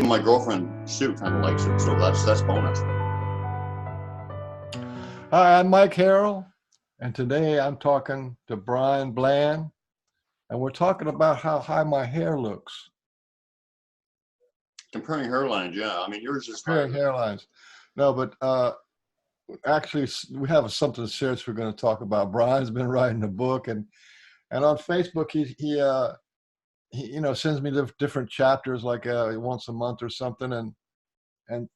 My girlfriend Sue kind of likes it, so that's bonus. Hi, I'm Mike Harrell, and today I'm talking to Brian Bland, and we're talking about how high my hair looks. Comparing hairlines, yeah. I mean, yours is higher Comparing than hairlines. No, but actually, we have something serious we're going to talk about. Brian's been writing a book, and on Facebook, he sends me different chapters like once a month or something, and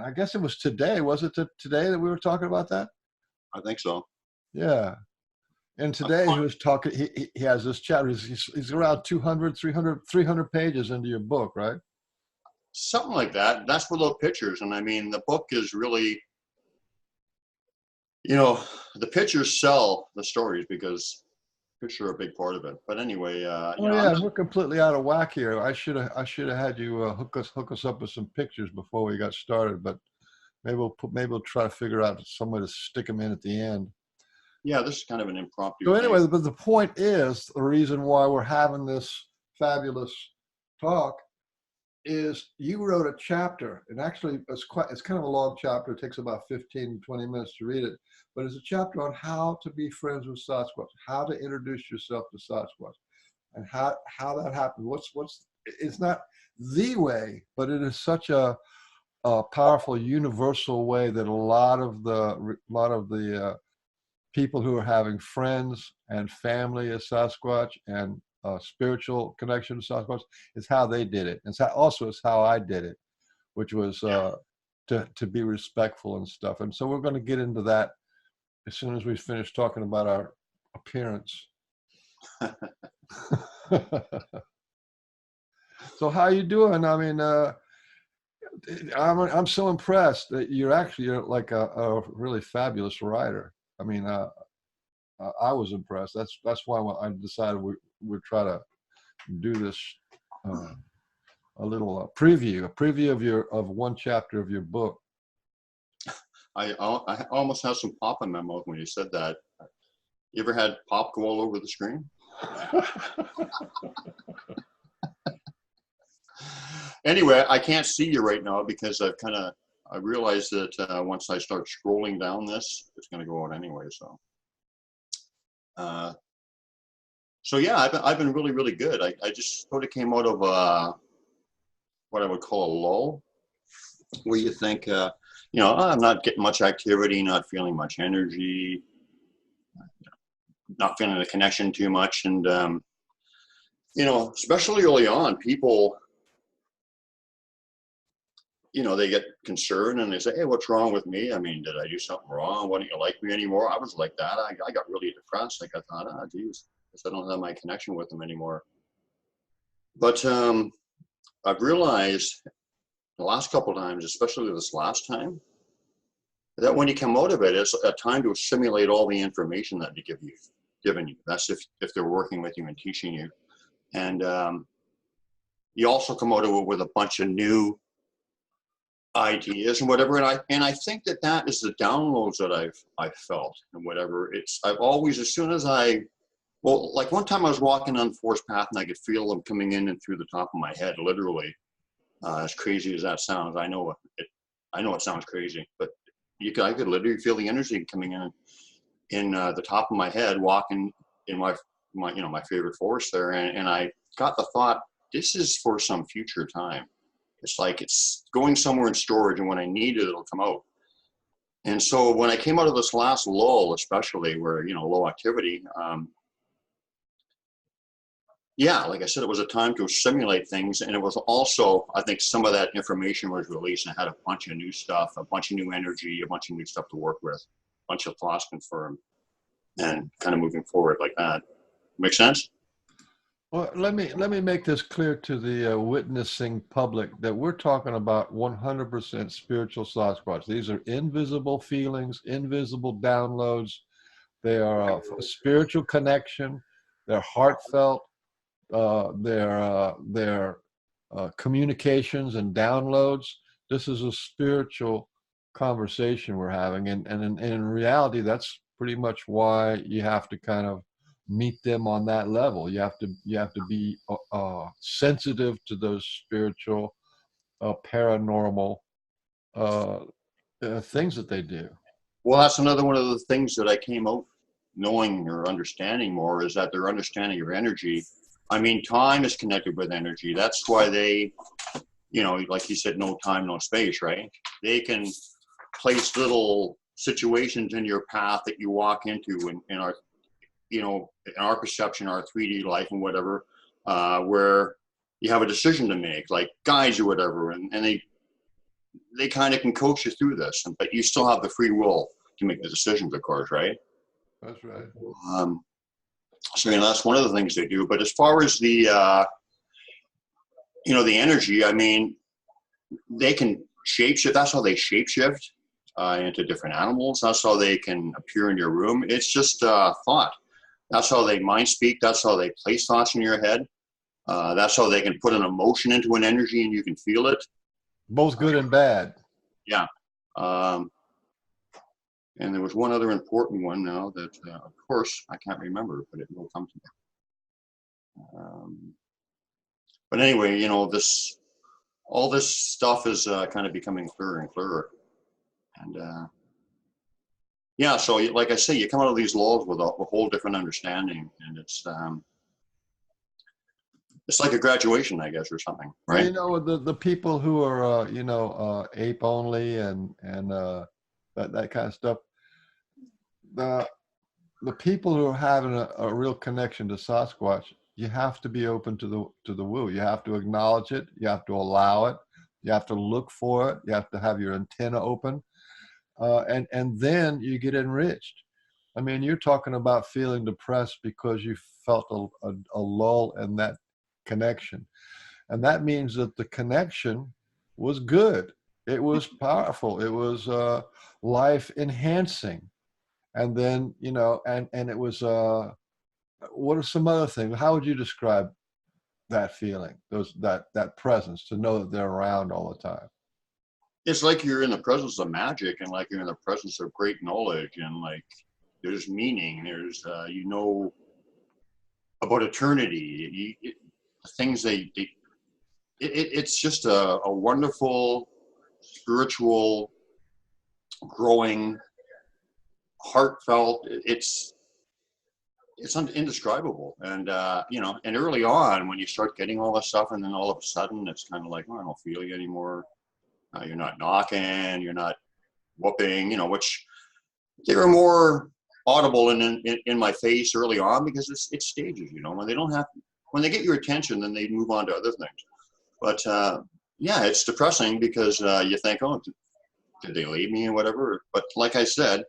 I guess it was today. Was it today that we were talking about that? I think so. Yeah. And today he was talking, he has this chapter, he's around 200, 300 pages into your book, right? Something like that. That's without pictures. And I mean, the book is really, the pictures sell the stories because pictures are a big part of it. But ananyway, Oh yeah, we're completely out of whack here. I should have had you hook us up with some pictures before we got started, but maybe we'll try to figure out some way to stick them in at the end. yeah, this is kind of an impromptu So thing. anyway, but the point is, the reason why we're having this fabulous talk is you wrote a chapter, and actually it's kind of a long chapter. It takes about 15, 20 minutes to read it, but it's a chapter on how to be friends with Sasquatch, how to introduce yourself to Sasquatch, and how that happens. It's not the way, but it is such a powerful universal way that a lot of the people who are having friends and family as Sasquatch and spiritual connection to Sasquatch is how they did it. Also it's how I did it, which was to be respectful and stuff. And so we're going to get into that as soon as we finish talking about our appearance. So how you doing? I mean, I'm so impressed that you're like a really fabulous writer. I mean, I was impressed. That's why I decided we'd try to do this a little preview of one chapter of your book. I almost have some pop in my mouth when you said that. You ever had pop go all over the screen? Anyway, I can't see you right now because I realized that once I start scrolling down this, it's going to go out anyway. So yeah, I've been really, really good. I just sort of came out of what I would call a lull, where you think, I'm not getting much activity, not feeling much energy, not feeling the connection too much. And, especially early on, people, they get concerned and they say, hey, what's wrong with me? I mean, did I do something wrong? Why don't you like me anymore? I was like that. I got really depressed. Like I thought, geez, I don't have my connection with them anymore. But I've realized the last couple of times, especially this last time, that when you come out of it, it's a time to assimilate all the information that they given you. That's if they're working with you and teaching you. And you also come out of it with a bunch of new ideas and whatever. And I think that is the downloads that I've felt and whatever. I've always, as soon as like one time I was walking on the forest path and I could feel them coming in and through the top of my head, literally. As crazy as that sounds, I know it sounds crazy, but I could literally feel the energy coming in the top of my head, walking in my favorite forest there, and I got the thought, this is for some future time. It's like it's going somewhere in storage, and when I need it, it'll come out. And so when I came out of this last lull, especially where low activity. Yeah, like I said, it was a time to simulate things. And it was also, I think some of that information was released and I had a bunch of new stuff, a bunch of new energy, a bunch of new stuff to work with, a bunch of thoughts confirmed and kind of moving forward like that. Make sense? Well, let me make this clear to the witnessing public that we're talking about 100% spiritual Sasquatch. These are invisible feelings, invisible downloads. They are a spiritual connection. They're heartfelt. Their communications and downloads. This is a spiritual conversation we're having, and in reality, that's pretty much why you have to kind of meet them on that level. You have to be sensitive to those spiritual paranormal things that they do. Well, that's another one of the things that I came out knowing or understanding more, is that their understanding of energy. I mean, time is connected with energy. That's why they, you know, like you said, no time, no space, right? They can place little situations in your path that you walk into in our, you know, in our perception, our 3D life and whatever, where you have a decision to make, like guides or whatever, and they kind of can coach you through this, but you still have the free will to make the decisions, of course, right? That's right. So, you know, that's one of the things they do. But as far as the, you know, the energy, I mean, they can shapeshift. That's how they shapeshift into different animals. That's how they can appear in your room. It's just thought. That's how they mind speak. That's how they place thoughts in your head. That's how they can put an emotion into an energy and you can feel it. Both good and bad. Yeah. And there was one other important one now that, of course, I can't remember, but it will come to me. But anyway, you know, all this stuff is kind of becoming clearer and clearer. And yeah, so like I say, you come out of these laws with a whole different understanding, and it's like a graduation, I guess, or something, right? Well, you know, the people who are, you know, ape only and that kind of stuff, the people who are having a real connection to Sasquatch, you have to be open to the woo. You have to acknowledge it. You have to allow it. You have to look for it. You have to have your antenna open, and then you get enriched. I mean, you're talking about feeling depressed because you felt a lull in that connection, and that means that the connection was good. It was powerful. It was life enhancing. And then, you know, and it was, what are some other things? How would you describe that feeling, that presence, to know that they're around all the time? It's like you're in the presence of magic, and like you're in the presence of great knowledge, and like there's meaning, there's, you know, about eternity, things it's just a wonderful, spiritual, growing, heartfelt. It's indescribable. And you know, and early on when you start getting all this stuff, and then all of a sudden it's kind of like, oh, I don't feel you anymore. You're not knocking, you're not whooping, you know, which they were more audible in my face early on, because it's stages, you know. When they get your attention, then they move on to other things. But yeah, it's depressing because you think, oh, did they leave me or whatever? But like I said,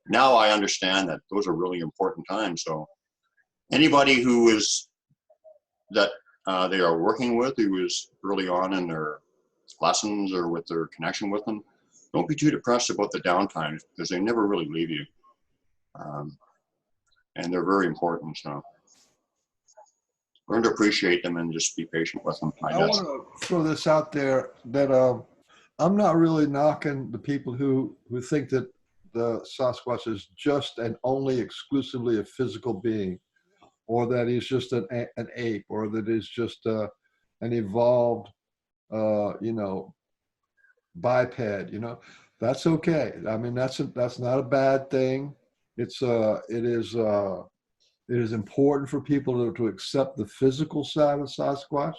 now I understand that those are really important times. So anybody who is that they are working with, who is early on in their lessons or with their connection with them, don't be too depressed about the downtimes, because they never really leave you. And they're very important. So learn to appreciate them and just be patient with them, I guess. Want to throw this out there that I'm not really knocking the people who think that the Sasquatch is just and only exclusively a physical being, or that he's just an ape, or that he's just an evolved, you know, biped. You know, that's okay. I mean, that's not a bad thing. It is important for people to accept the physical side of Sasquatch.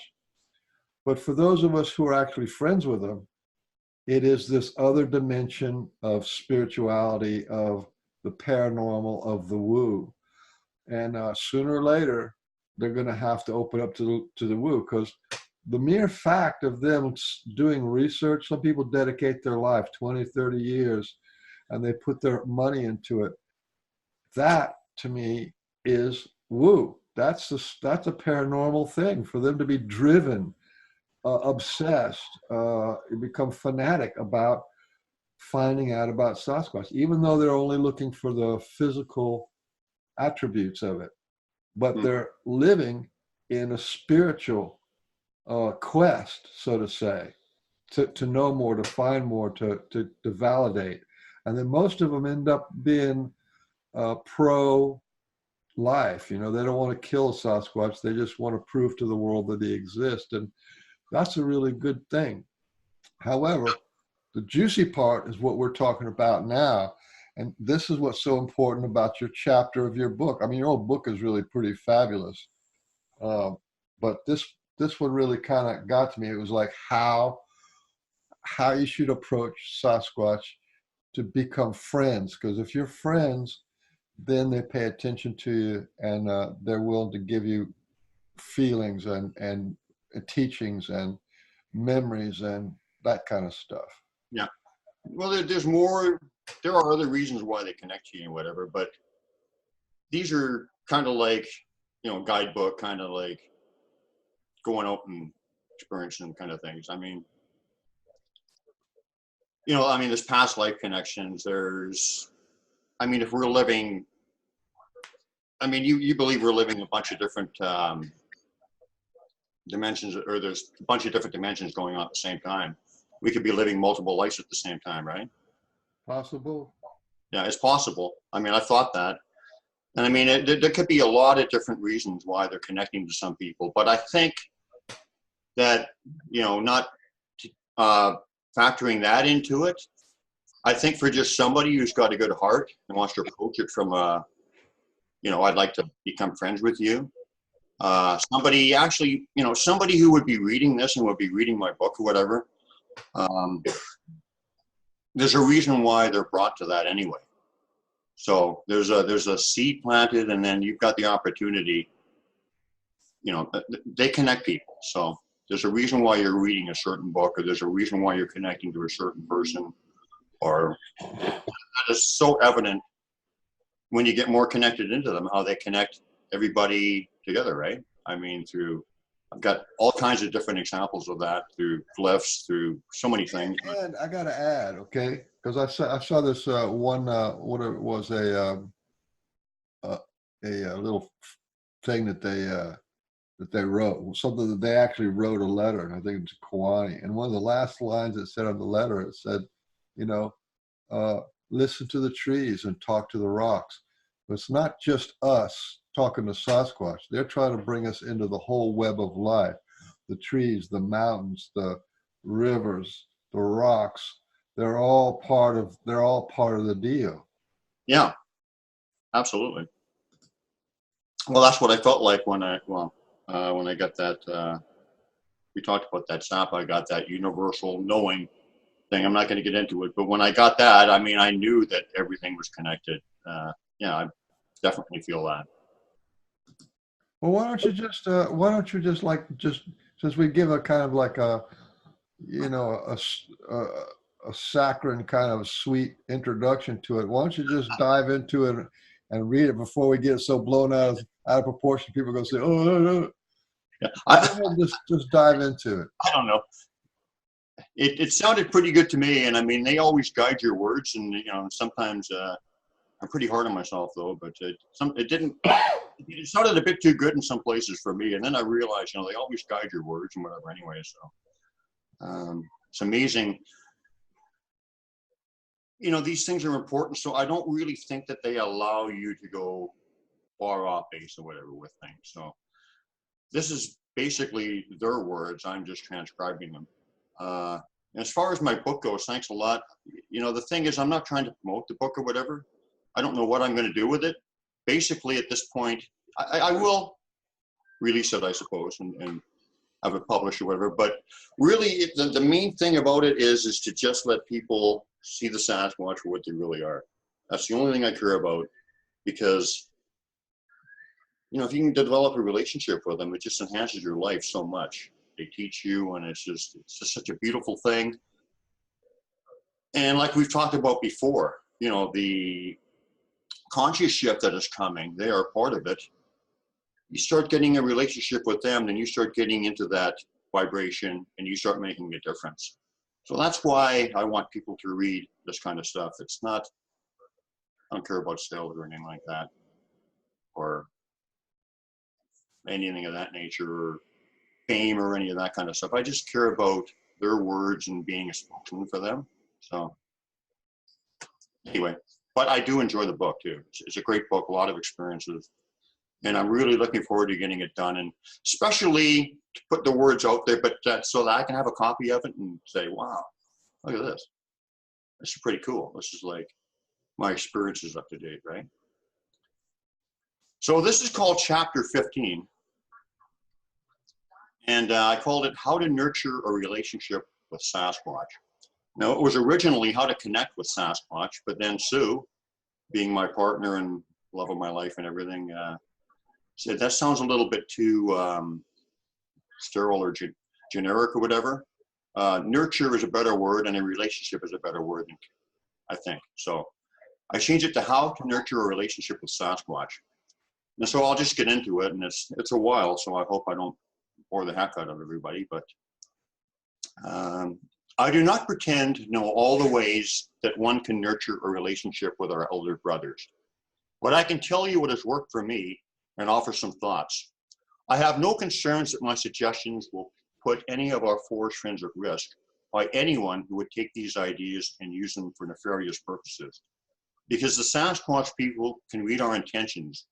But for those of us who are actually friends with them, it is this other dimension of spirituality, of the paranormal, of the woo. And sooner or later, they're going to have to open up to the woo, because the mere fact of them doing research, some people dedicate their life, 20, 30 years, and they put their money into it. That, to me, is woo. That's a paranormal thing, for them to be driven, obsessed, become fanatic about finding out about Sasquatch, even though they're only looking for the physical attributes of it. But they're living in a spiritual quest, so to say, to know more, to find more, to validate. And then most of them end up being pro life. You know, they don't want to kill a Sasquatch. They just want to prove to the world that they exist. And that's a really good thing. However, the juicy part is what we're talking about now. And this is what's so important about your chapter of your book. I mean, your whole book is really pretty fabulous. Um, but this one really kind of got to me. It was like how you should approach Sasquatch to become friends. Because if you're friends, then they pay attention to you, and they're willing to give you feelings and teachings and memories and that kind of stuff. Yeah. Well, there's more. There are other reasons why they connect to you and whatever, but these are kind of like, guidebook, kind of like going out and experiencing kind of things. I mean, there's past life connections. If we're living, you believe we're living a bunch of different dimensions, or there's a bunch of different dimensions going on at the same time. We could be living multiple lives at the same time, right? Possible. Yeah, it's possible. I thought that. And there could be a lot of different reasons why they're connecting to some people. But I think that, not factoring that into it, I think for just somebody who's got a good heart and wants to approach it from I'd like to become friends with you. Somebody actually, somebody who would be reading this and would be reading my book or whatever, there's a reason why they're brought to that anyway. So there's a seed planted, and then you've got the opportunity, they connect people. So there's a reason why you're reading a certain book, or there's a reason why you're connecting to a certain person, or that is so evident when you get more connected into them, how they connect everybody together, right? I've got all kinds of different examples of that through glyphs, through so many things. And I got to add, okay, because I saw this one, what it was, a little thing that they wrote, something that they actually wrote a letter, and I think it's Kawani. And one of the last lines it said on the letter, it said, listen to the trees and talk to the rocks. But it's not just us talking to Sasquatch. They're trying to bring us into the whole web of life. The trees, the mountains, the rivers, the rocks, they're all part of the deal. Yeah, absolutely. Well, that's what I felt like when I got that, we talked about that sap, I got that universal knowing thing. I'm not going to get into it, but when I got that, I knew that everything was connected. Yeah, I definitely feel that. Well, why don't you just since we give a kind of like a saccharine kind of sweet introduction to it, why don't you just dive into it and read it before we get so blown out of proportion? People are going to say, "Oh, no, no." Yeah, just dive into it. I don't know. It sounded pretty good to me, and they always guide your words, and sometimes I'm pretty hard on myself though. But it didn't. It sounded a bit too good in some places for me, and then I realized, they always guide your words and whatever anyway. So it's amazing. These things are important, so I don't really think that they allow you to go far off base or whatever with things. So this is basically their words. I'm just transcribing them. As far as my book goes, thanks a lot. The thing is, I'm not trying to promote the book or whatever. I don't know what I'm going to do with it. Basically, at this point, I will release it, I suppose, and have it published or whatever. But really, the main thing about it is to just let people see the Sasquatch for what they really are. That's the only thing I care about, because if you can develop a relationship with them, it just enhances your life so much. They teach you, and it's just such a beautiful thing. And like we've talked about before, the conscious shift that is coming, they are part of it. You start getting a relationship with them, then you start getting into that vibration, and you start making a difference. So that's why I want people to read this kind of stuff. It's not, I don't care about sales or anything like that, or anything of that nature, or fame or any of that kind of stuff. I just care about their words and being a spokesman for them. So anyway, but I do enjoy the book too. It's a great book, a lot of experiences. And I'm really looking forward to getting it done, and especially to put the words out there, but so that I can have a copy of it and say, wow, look at this. This is pretty cool. This is like my experience is up to date, right? So this is called chapter 15. And I called it How to Nurture a Relationship with Sasquatch. Now, it was originally how to connect with Sasquatch, but then Sue, being my partner and love of my life and everything, said that sounds a little bit too sterile or generic or whatever. Nurture is a better word, and a relationship is a better word, I think. So I changed it to How to Nurture a Relationship with Sasquatch. And so I'll just get into it, and it's a while, so I hope I don't bore the heck out of everybody, but I do not pretend to know all the ways that one can nurture a relationship with our elder brothers. But I can tell you what has worked for me and offer some thoughts. I have no concerns that my suggestions will put any of our forest friends at risk by anyone who would take these ideas and use them for nefarious purposes. Because the Sasquatch people can read our intentions,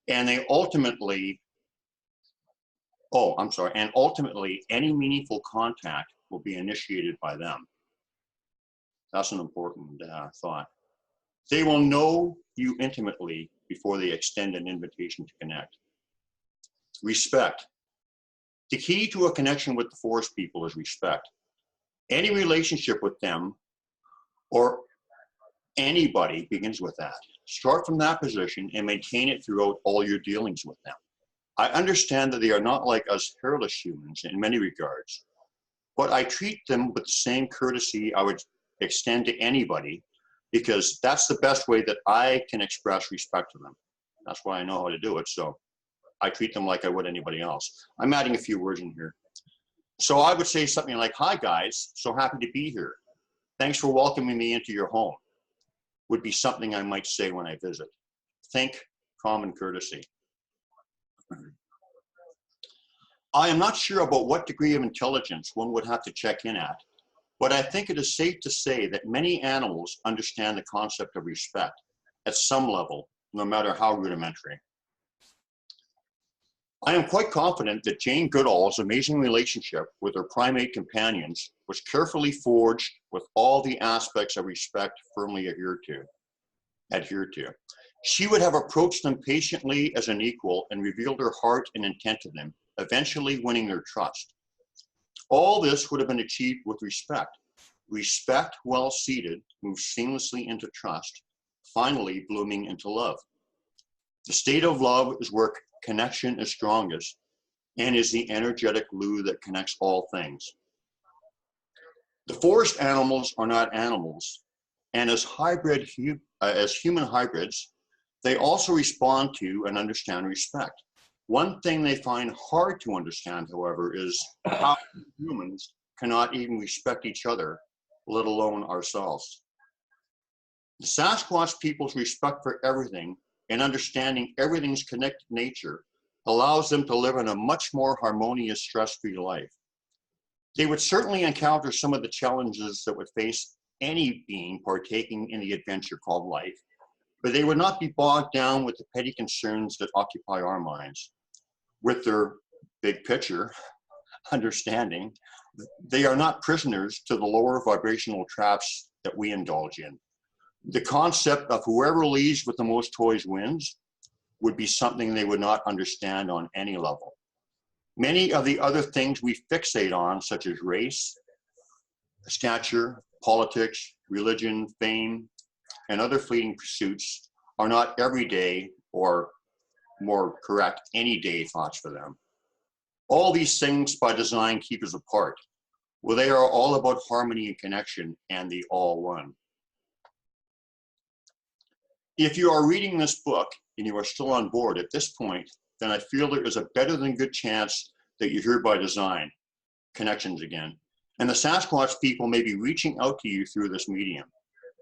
and they ultimately, and ultimately any meaningful contact will be initiated by them. That's an important thought. They will know you intimately before they extend an invitation to connect. Respect. The key to a connection with the forest people is respect. Any relationship with them or anybody begins with that. Start from that position and maintain it throughout all your dealings with them. I understand that they are not like us hairless humans in many regards, but I treat them with the same courtesy I would extend to anybody, because that's the best way that I can express respect to them. That's why I know how to do it. So I treat them like I would anybody else. I'm adding a few words in here. So I would say something like, hi guys, so happy to be here. Thanks for welcoming me into your home, would be something I might say when I visit. Think common courtesy. I am not sure about what degree of intelligence one would have to check in at, but I think it is safe to say that many animals understand the concept of respect at some level, no matter how rudimentary. I am quite confident that Jane Goodall's amazing relationship with her primate companions was carefully forged with all the aspects of respect firmly adhered to. She would have approached them patiently as an equal and revealed her heart and intent to them, eventually winning their trust. All this would have been achieved with respect. Respect, well seated, moves seamlessly into trust, finally blooming into love. The state of love is where connection is strongest and is the energetic glue that connects all things. The forest animals are not animals, and as human hybrids, they also respond to and understand respect. One thing they find hard to understand, however, is how humans cannot even respect each other, let alone ourselves. The Sasquatch people's respect for everything and understanding everything's connected nature allows them to live in a much more harmonious, stress-free life. They would certainly encounter some of the challenges that would face any being partaking in the adventure called life, but they would not be bogged down with the petty concerns that occupy our minds. With their big picture understanding, they are not prisoners to the lower vibrational traps that we indulge in. The concept of whoever leaves with the most toys wins would be something they would not understand on any level. Many of the other things we fixate on, such as race, stature, politics, religion, fame, and other fleeting pursuits, are not everyday, or more correct, any day thoughts for them. All these things by design keep us apart. Well, they are all about harmony and connection and the all one. If you are reading this book and you are still on board at this point, then I feel there is a better than good chance that you're here by design, connections again. And the Sasquatch people may be reaching out to you through this medium.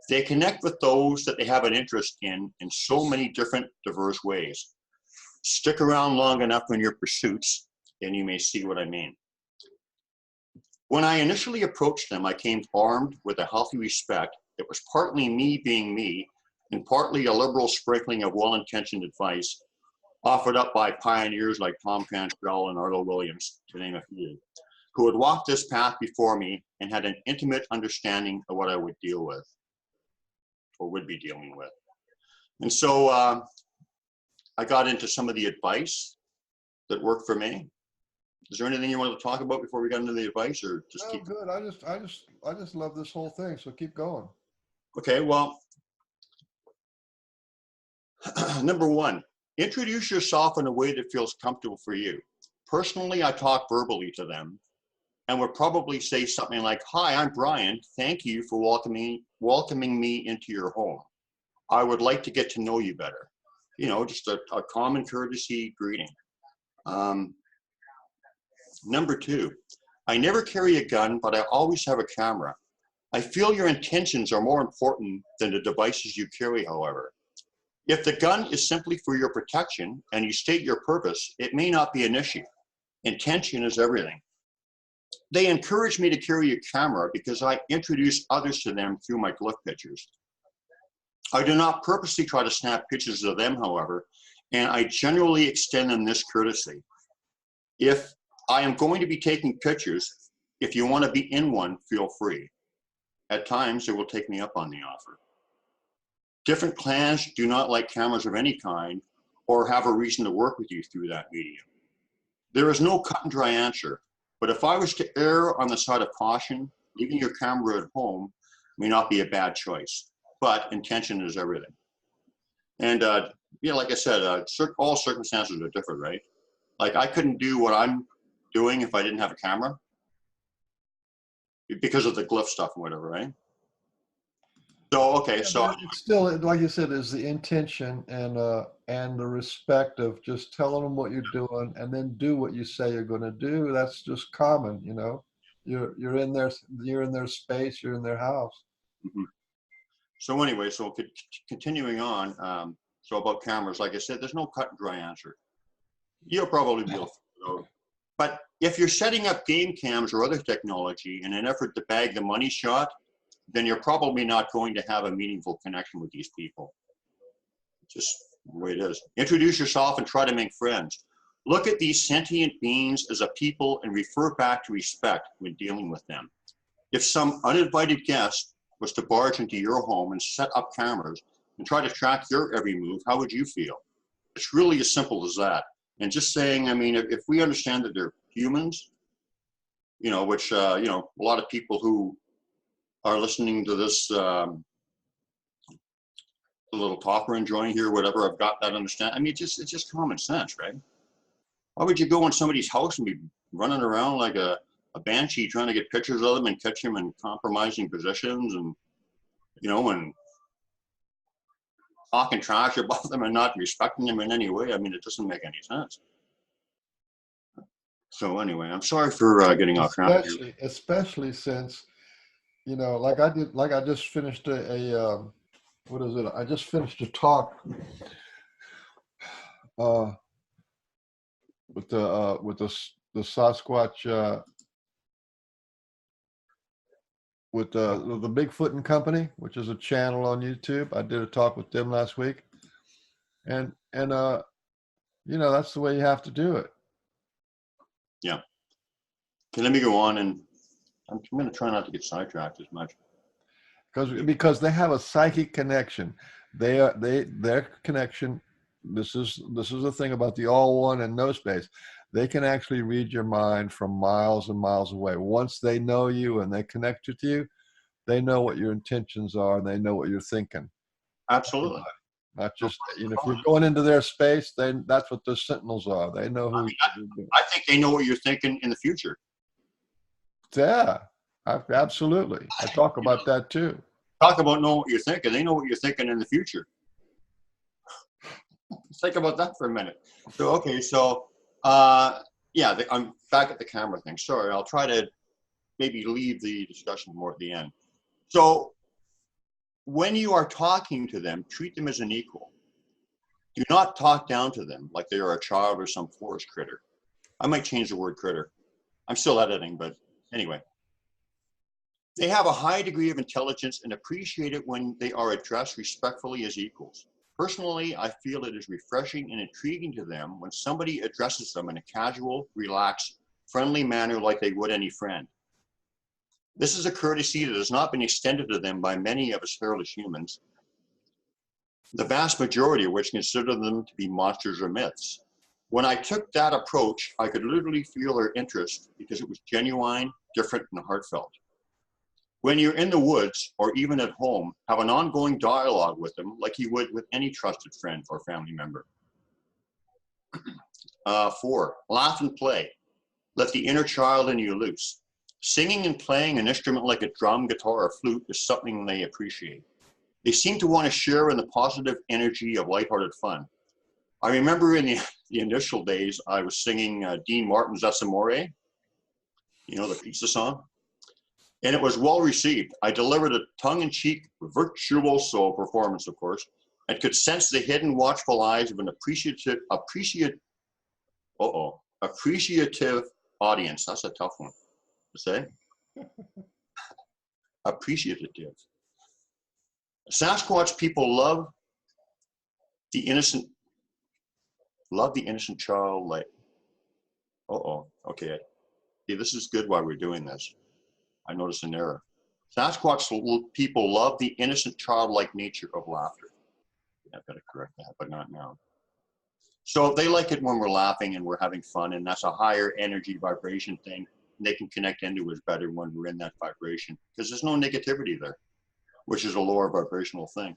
They connect with those that they have an interest in so many different, diverse ways. Stick around long enough in your pursuits, and you may see what I mean. When I initially approached them, I came armed with a healthy respect that was partly me being me, and partly a liberal sprinkling of well-intentioned advice, offered up by pioneers like Tom Cantrell and Arlo Williams, to name a few, who had walked this path before me and had an intimate understanding of what I would deal with or would be dealing with. And so I got into some of the advice that worked for me. Is there anything you want to talk about before we got into the advice, or just keep? Good. I just love this whole thing. So keep going. Okay. Well, number one, introduce yourself in a way that feels comfortable for you. Personally, I talk verbally to them and would probably say something like, "Hi, I'm Brian. Thank you for welcoming me into your home. I would like to get to know you better." You know, just a common courtesy greeting. Number two, I never carry a gun, but I always have a camera. I feel your intentions are more important than the devices you carry, however. If the gun is simply for your protection and you state your purpose, it may not be an issue. Intention is everything. They encourage me to carry a camera because I introduce others to them through my glyph pictures. I do not purposely try to snap pictures of them, however, and I generally extend them this courtesy. If I am going to be taking pictures, if you want to be in one, feel free. At times, they will take me up on the offer. Different clans do not like cameras of any kind or have a reason to work with you through that medium. There is no cut and dry answer, but if I was to err on the side of caution, leaving your camera at home may not be a bad choice, but intention is everything. And yeah, like I said, all circumstances are different, right? Like I couldn't do what I'm doing if I didn't have a camera because of the glyph stuff and whatever, right? So, okay, Yeah, so but it's still, like you said, is the intention and the respect of just telling them what you're doing and then do what you say you're going to do. That's just common, you know. You're in their space, you're in their house. mhm. So anyway, so continuing on, so about cameras, like I said, there's no cut and dry answer. You'll probably be able to figure it out. But if you're setting up game cams or other technology in an effort to bag the money shot, then you're probably not going to have a meaningful connection with these people. Just the way it is. Introduce yourself and try to make friends. Look at these sentient beings as a people and refer back to respect when dealing with them. If some uninvited guest was to barge into your home and set up cameras and try to track your every move, how would you feel? It's really as simple as that. And just saying, I mean, if we understand that they're humans, you know, which, you know, a lot of people who are listening to this little talk we're enjoying here, whatever, I've got that understand. I mean, it's just common sense, right? Why would you go in somebody's house and be running around like a banshee trying to get pictures of them and catch them in compromising positions and, you know, and talking trash about them and not respecting them in any way? I mean, it doesn't make any sense. So anyway, I'm sorry for getting off track here. Especially since, you know, like I just finished what is it? I just finished a talk uh, with the Sasquatch with the Bigfoot and Company, which is a channel on YouTube. I did a talk with them last week, and you know, that's the way you have to do it. Yeah. Okay, let me go on, and I'm going to try not to get sidetracked as much. Because they have a psychic connection. Their connection. This is the thing about the all one and no space. They can actually read your mind from miles and miles away. Once they know you and they connect with you, they know what your intentions are and they know what you're thinking. Absolutely. Not just, you know, if you're going into their space, then that's what the sentinels are. They know who. I think they know what you're thinking in the future. Yeah, absolutely. I talk about that too. Talk about know what you're thinking. They know what you're thinking in the future. Think about that for a minute. So, okay, so yeah, I'm back at the camera thing. Sorry, I'll try to maybe leave the discussion more at the end. So when you are talking to them, treat them as an equal. Do not talk down to them like they are a child or some forest critter. I might change the word critter. I'm still editing, but anyway. They have a high degree of intelligence and appreciate it when they are addressed respectfully as equals. Personally, I feel it is refreshing and intriguing to them when somebody addresses them in a casual, relaxed, friendly manner like they would any friend. This is a courtesy that has not been extended to them by many of us hairless humans, the vast majority of which consider them to be monsters or myths. When I took that approach, I could literally feel their interest because it was genuine, different, and heartfelt. When you're in the woods or even at home, have an ongoing dialogue with them like you would with any trusted friend or family member. 4, laugh and play. Let the inner child in you loose. Singing and playing an instrument like a drum, guitar, or flute is something they appreciate. They seem to want to share in the positive energy of lighthearted fun. I remember in the initial days, I was singing Dean Martin's Amore, you know, the pizza song, and it was well received. I delivered a tongue-in-cheek virtuoso performance, of course, and could sense the hidden watchful eyes of an appreciative audience. That's a tough one to say. Appreciative. Sasquatch people love the innocent child like, okay. See, this is good while we're doing this. I noticed an error. Sasquatch people love the innocent childlike nature of laughter. I've got to correct that, but not now. So they like it when we're laughing and we're having fun, and that's a higher energy vibration thing. They can connect into us better when we're in that vibration because there's no negativity there, which is a lower vibrational thing.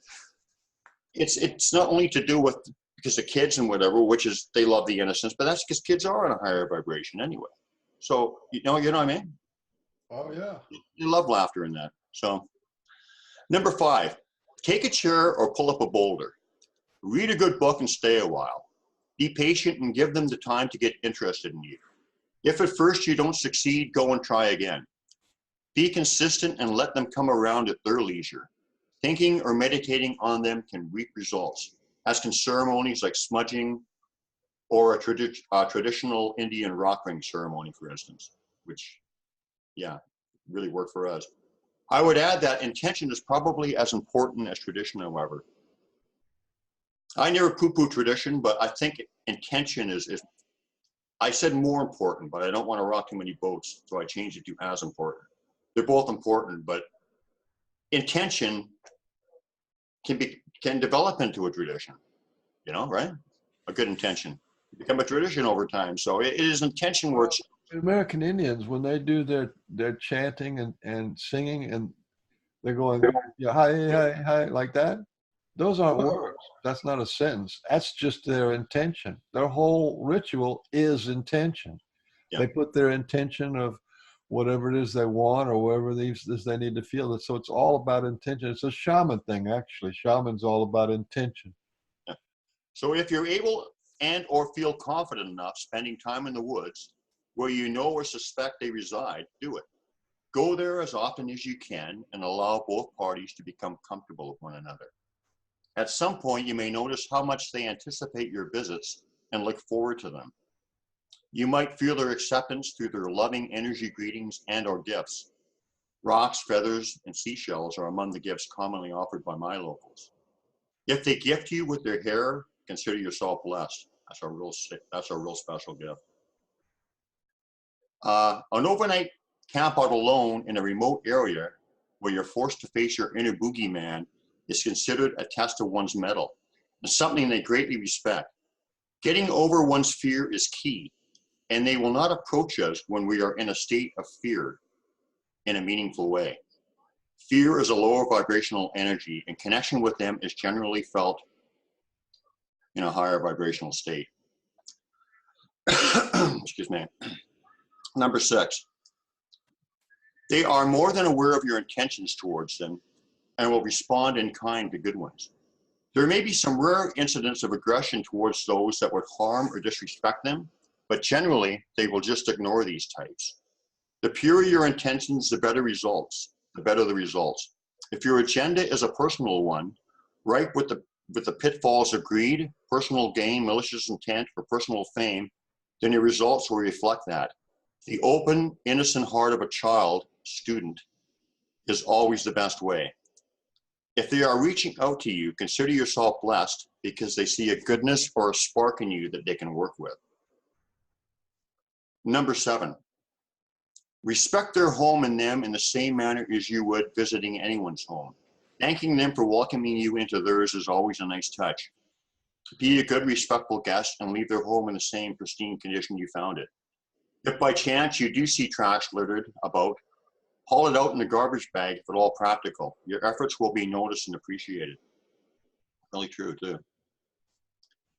It's not only to do with because the kids and whatever, which is they love the innocence, but that's because kids are in a higher vibration anyway. So you know what I mean? Oh yeah. You love laughter in that. So number 5, take a chair or pull up a boulder. Read a good book and stay a while. Be patient and give them the time to get interested in you. If at first you don't succeed, go and try again. Be consistent and let them come around at their leisure. Thinking or meditating on them can reap results, as can ceremonies like smudging or a traditional Indian rock ring ceremony, for instance, which, yeah, really worked for us. I would add that intention is probably as important as tradition, however. I never poo-poo tradition, but I think intention is, I said more important, but I don't want to rock too many boats, so I changed it to as important. They're both important, but intention can develop into a tradition, you know, right? A good intention become a tradition over time. So it is intention where it's American Indians, when they do their chanting and singing, and they're going, yeah, hi, hi, hi, like that. Those aren't words. That's not a sentence. That's just their intention. Their whole ritual is intention. Yeah. They put their intention of whatever it is they want or whatever it is they need to feel. So it's all about intention. It's a shaman thing, actually. Shaman's all about intention. Yeah. So if you're able and or feel confident enough spending time in the woods where you know or suspect they reside, do it. Go there as often as you can and allow both parties to become comfortable with one another. At some point, you may notice how much they anticipate your visits and look forward to them. You might feel their acceptance through their loving energy greetings and or gifts. Rocks, feathers, and seashells are among the gifts commonly offered by my locals. If they gift you with their hair, consider yourself blessed. That's a real special gift. An overnight camp out alone in a remote area where you're forced to face your inner boogeyman is considered a test of one's mettle and something they greatly respect. Getting over one's fear is key, and they will not approach us when we are in a state of fear in a meaningful way. Fear is a lower vibrational energy, and connection with them is generally felt in a higher vibrational state. Excuse me. Number 6, they are more than aware of your intentions towards them and will respond in kind to good ones. There may be some rare incidents of aggression towards those that would harm or disrespect them, but generally they will just ignore these types. The purer your intentions, the better the results. If your agenda is a personal one, right with the pitfalls of greed, personal gain, malicious intent, or personal fame, then your results will reflect that. The open, innocent heart of a child, student, is always the best way. If they are reaching out to you, consider yourself blessed because they see a goodness or a spark in you that they can work with. Number 7, respect their home and them in the same manner as you would visiting anyone's home. Thanking them for welcoming you into theirs is always a nice touch. Be a good, respectful guest and leave their home in the same pristine condition you found it. If by chance you do see trash littered about, haul it out in the garbage bag if at all practical. Your efforts will be noticed and appreciated. Really true, too.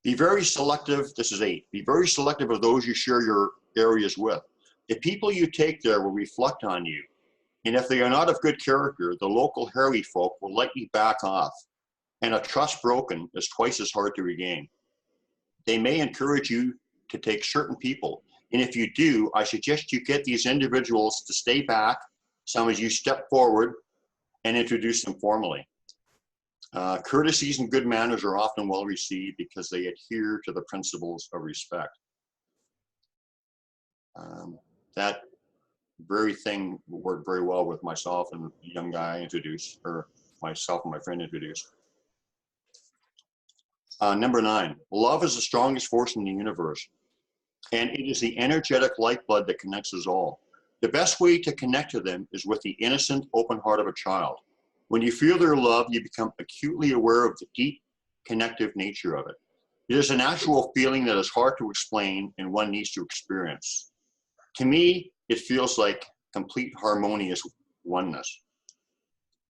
Be very selective. This is 8. Be very selective of those you share your areas with. The people you take there will reflect on you. And if they are not of good character, the local hairy folk will likely back off. And a trust broken is twice as hard to regain. They may encourage you to take certain people. And if you do, I suggest you get these individuals to stay back, some as you step forward, and introduce them formally. Courtesies and good manners are often well received because they adhere to the principles of respect. That very thing worked very well with myself and the young guy I introduced, or myself and my friend introduced. Number 9, love is the strongest force in the universe, and it is the energetic lifeblood that connects us all. The best way to connect to them is with the innocent, open heart of a child. When you feel their love, you become acutely aware of the deep, connective nature of it. It is an actual feeling that is hard to explain and one needs to experience. To me, it feels like complete harmonious oneness.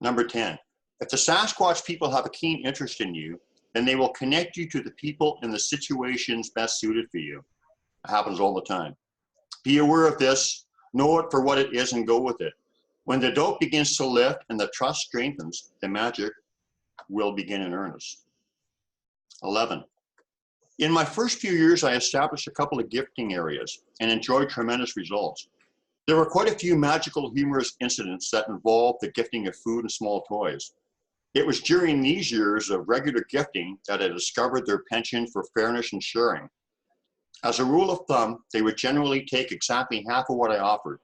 Number 10, if the Sasquatch people have a keen interest in you, then they will connect you to the people and the situations best suited for you. It happens all the time. Be aware of this, know it for what it is, and go with it. When the dope begins to lift and the trust strengthens, the magic will begin in earnest. 11. In my first few years, I established a couple of gifting areas and enjoyed tremendous results. There were quite a few magical, humorous incidents that involved the gifting of food and small toys. It was during these years of regular gifting that I discovered their penchant for fairness and sharing. As a rule of thumb, they would generally take exactly half of what I offered,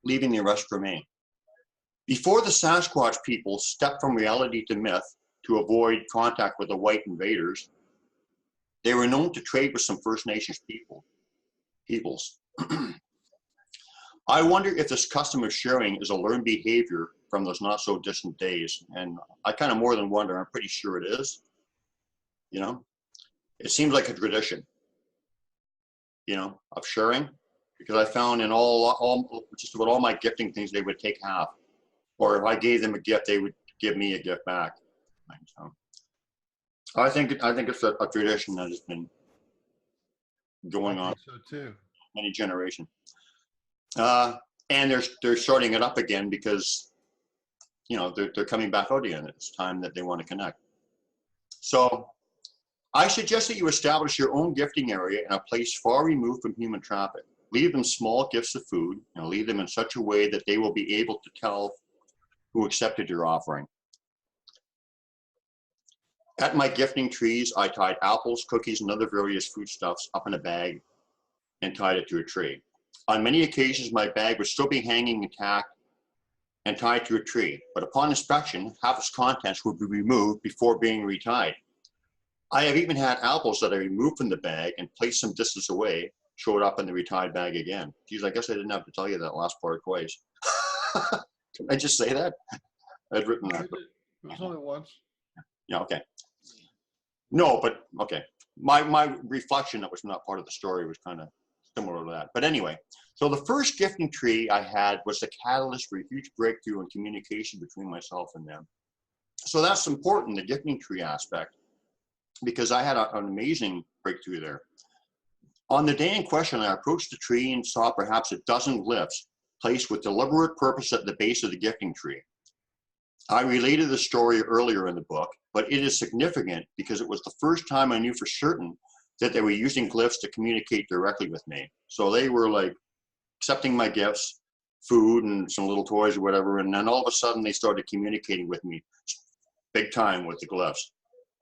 leaving the rest for me. Before the Sasquatch people stepped from reality to myth to avoid contact with the white invaders, they were known to trade with some First Nations peoples. I wonder if this custom of sharing is a learned behavior from those not so distant days. And I kind of more than wonder, I'm pretty sure it is. You know, it seems like a tradition, you know, of sharing, because I found in just about all my gifting things, they would take half. Or if I gave them a gift, they would give me a gift back. So I think it's a tradition that has been going on so too. many generations. And they're starting it up again because, you know, they're coming back out again. It's time that they want to connect. So I suggest that you establish your own gifting area in a place far removed from human traffic. Leave them small gifts of food and leave them in such a way that they will be able to tell who accepted your offering. At my gifting trees, I tied apples, cookies, and other various foodstuffs up in a bag and tied it to a tree. On many occasions, my bag would still be hanging intact and tied to a tree, but upon inspection, half its contents would be removed before being retied. I have even had apples that I removed from the bag and placed some distance away, showed up in the retied bag again. Geez, I guess I didn't have to tell you that last part twice. Did I just say that? I'd written that. It was only once. Yeah, okay. No, but okay. My reflection that was not part of the story was kind of similar to that. But anyway, so the first gifting tree I had was the catalyst for a huge breakthrough in communication between myself and them. So that's important, the gifting tree aspect, because I had an amazing breakthrough there. On the day in question, I approached the tree and saw perhaps a dozen glyphs placed with deliberate purpose at the base of the gifting tree. I related the story earlier in the book, but it is significant because it was the first time I knew for certain that they were using glyphs to communicate directly with me. So they were like accepting my gifts, food and some little toys or whatever, and then all of a sudden they started communicating with me big time with the glyphs.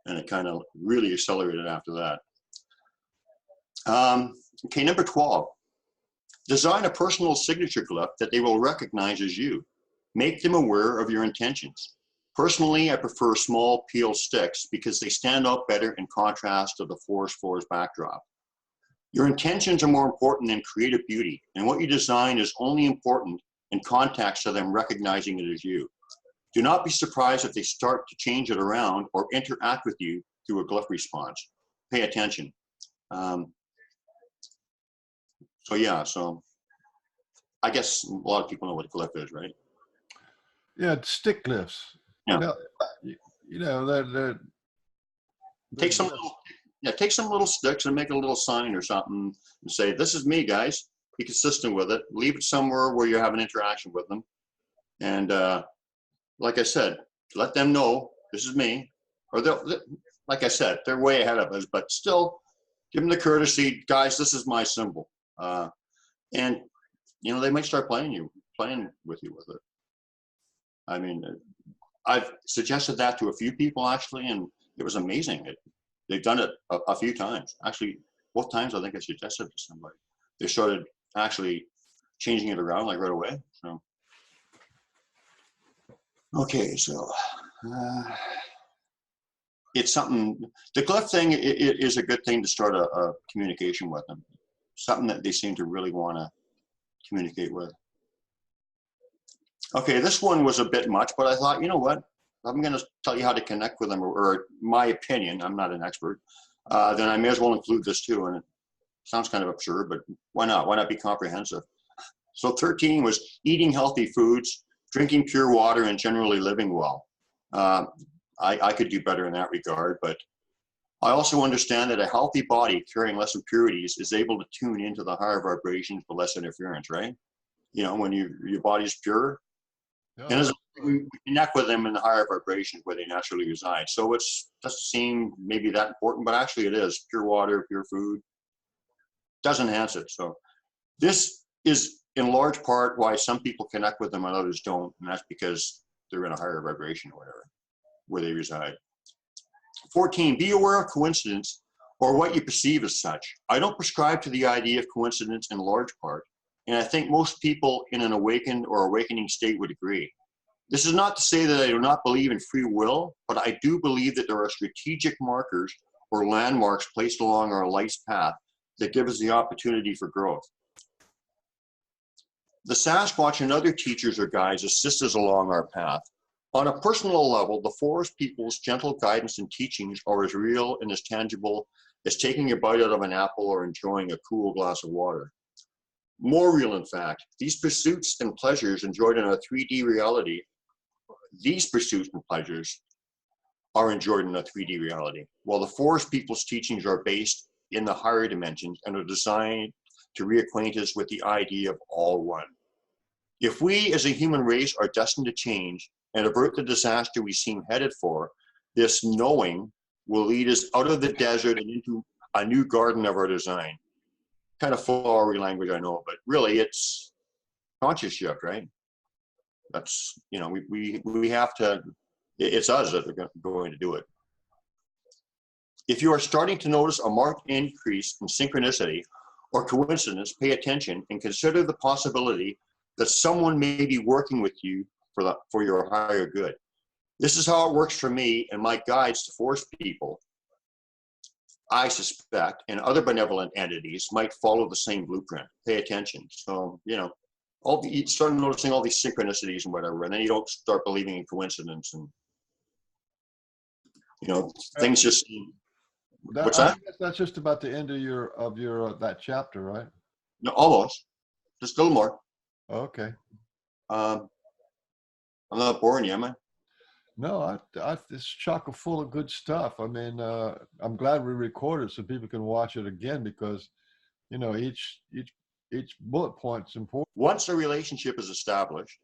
And it kind of really accelerated after that. Okay, number 12. Design a personal signature glyph that they will recognize as you. Make them aware of your intentions. Personally, I prefer small peel sticks because they stand out better in contrast to the forest floor's backdrop. Your intentions are more important than creative beauty, and what you design is only important in context of them recognizing it as you. Do not be surprised if they start to change it around or interact with you through a glyph response. Pay attention. So I guess a lot of people know what a glyph is, right? Yeah, it's stick glyphs. Yeah. They're Take some little sticks and make a little sign or something and say, "This is me, guys." Be consistent with it. Leave it somewhere where you have an interaction with them, and like I said, let them know this is me. Or like I said, they're way ahead of us, but still, give them the courtesy, guys. This is my symbol, and they might start playing with you with it. I mean, I've suggested that to a few people actually, and it was amazing. They've done it a few times. Actually, both times I think I suggested it to somebody. They started actually changing it around like right away. So, okay, so it's something. The glyph thing it is a good thing to start a communication with them. Something that they seem to really want to communicate with. Okay, this one was a bit much, but I thought, you know what? I'm going to tell you how to connect with them, or my opinion. I'm not an expert. Then I may as well include this too. And it sounds kind of absurd, but why not? Why not be comprehensive? So 13 was eating healthy foods, drinking pure water, and generally living well. I could do better in that regard, but I also understand that a healthy body carrying less impurities is able to tune into the higher vibrations with less interference, right? When your body's pure, and as we connect with them in the higher vibrations where they naturally reside. So it doesn't seem maybe that important, but actually it is. Pure water, pure food does enhance it. So this is in large part why some people connect with them and others don't, and that's because they're in a higher vibration or whatever, where they reside. 14, be aware of coincidence or what you perceive as such. I don't prescribe to the idea of coincidence in large part, and I think most people in an awakened or awakening state would agree. This is not to say that I do not believe in free will, but I do believe that there are strategic markers or landmarks placed along our life's path that give us the opportunity for growth. The Sasquatch and other teachers or guides assist us along our path. On a personal level, the forest people's gentle guidance and teachings are as real and as tangible as taking a bite out of an apple or enjoying a cool glass of water. More real, in fact, these pursuits and pleasures enjoyed in a 3D reality, these pursuits and pleasures are enjoyed in a 3D reality, while the forest people's teachings are based in the higher dimensions and are designed to reacquaint us with the idea of all one. If we as a human race are destined to change and avert the disaster we seem headed for, this knowing will lead us out of the desert and into a new garden of our design. Kind of flowery language, I know, but really it's conscious shift, right? That's, we have to, it's us that are going to do it. If you are starting to notice a marked increase in synchronicity or coincidence, pay attention and consider the possibility that someone may be working with you for your higher good. This is how it works for me and my guides to forest people, I suspect, and other benevolent entities might follow the same blueprint. Pay attention. So, you start noticing all these synchronicities and whatever, and then you don't start believing in coincidence and, things just. What's that? I guess that's just about the end of your that chapter, right? No, almost. Just a little more. Okay. I'm not boring you, am I? No, it's chock full of good stuff. I mean, I'm glad we recorded so people can watch it again because, each bullet point's important. Once a relationship is established,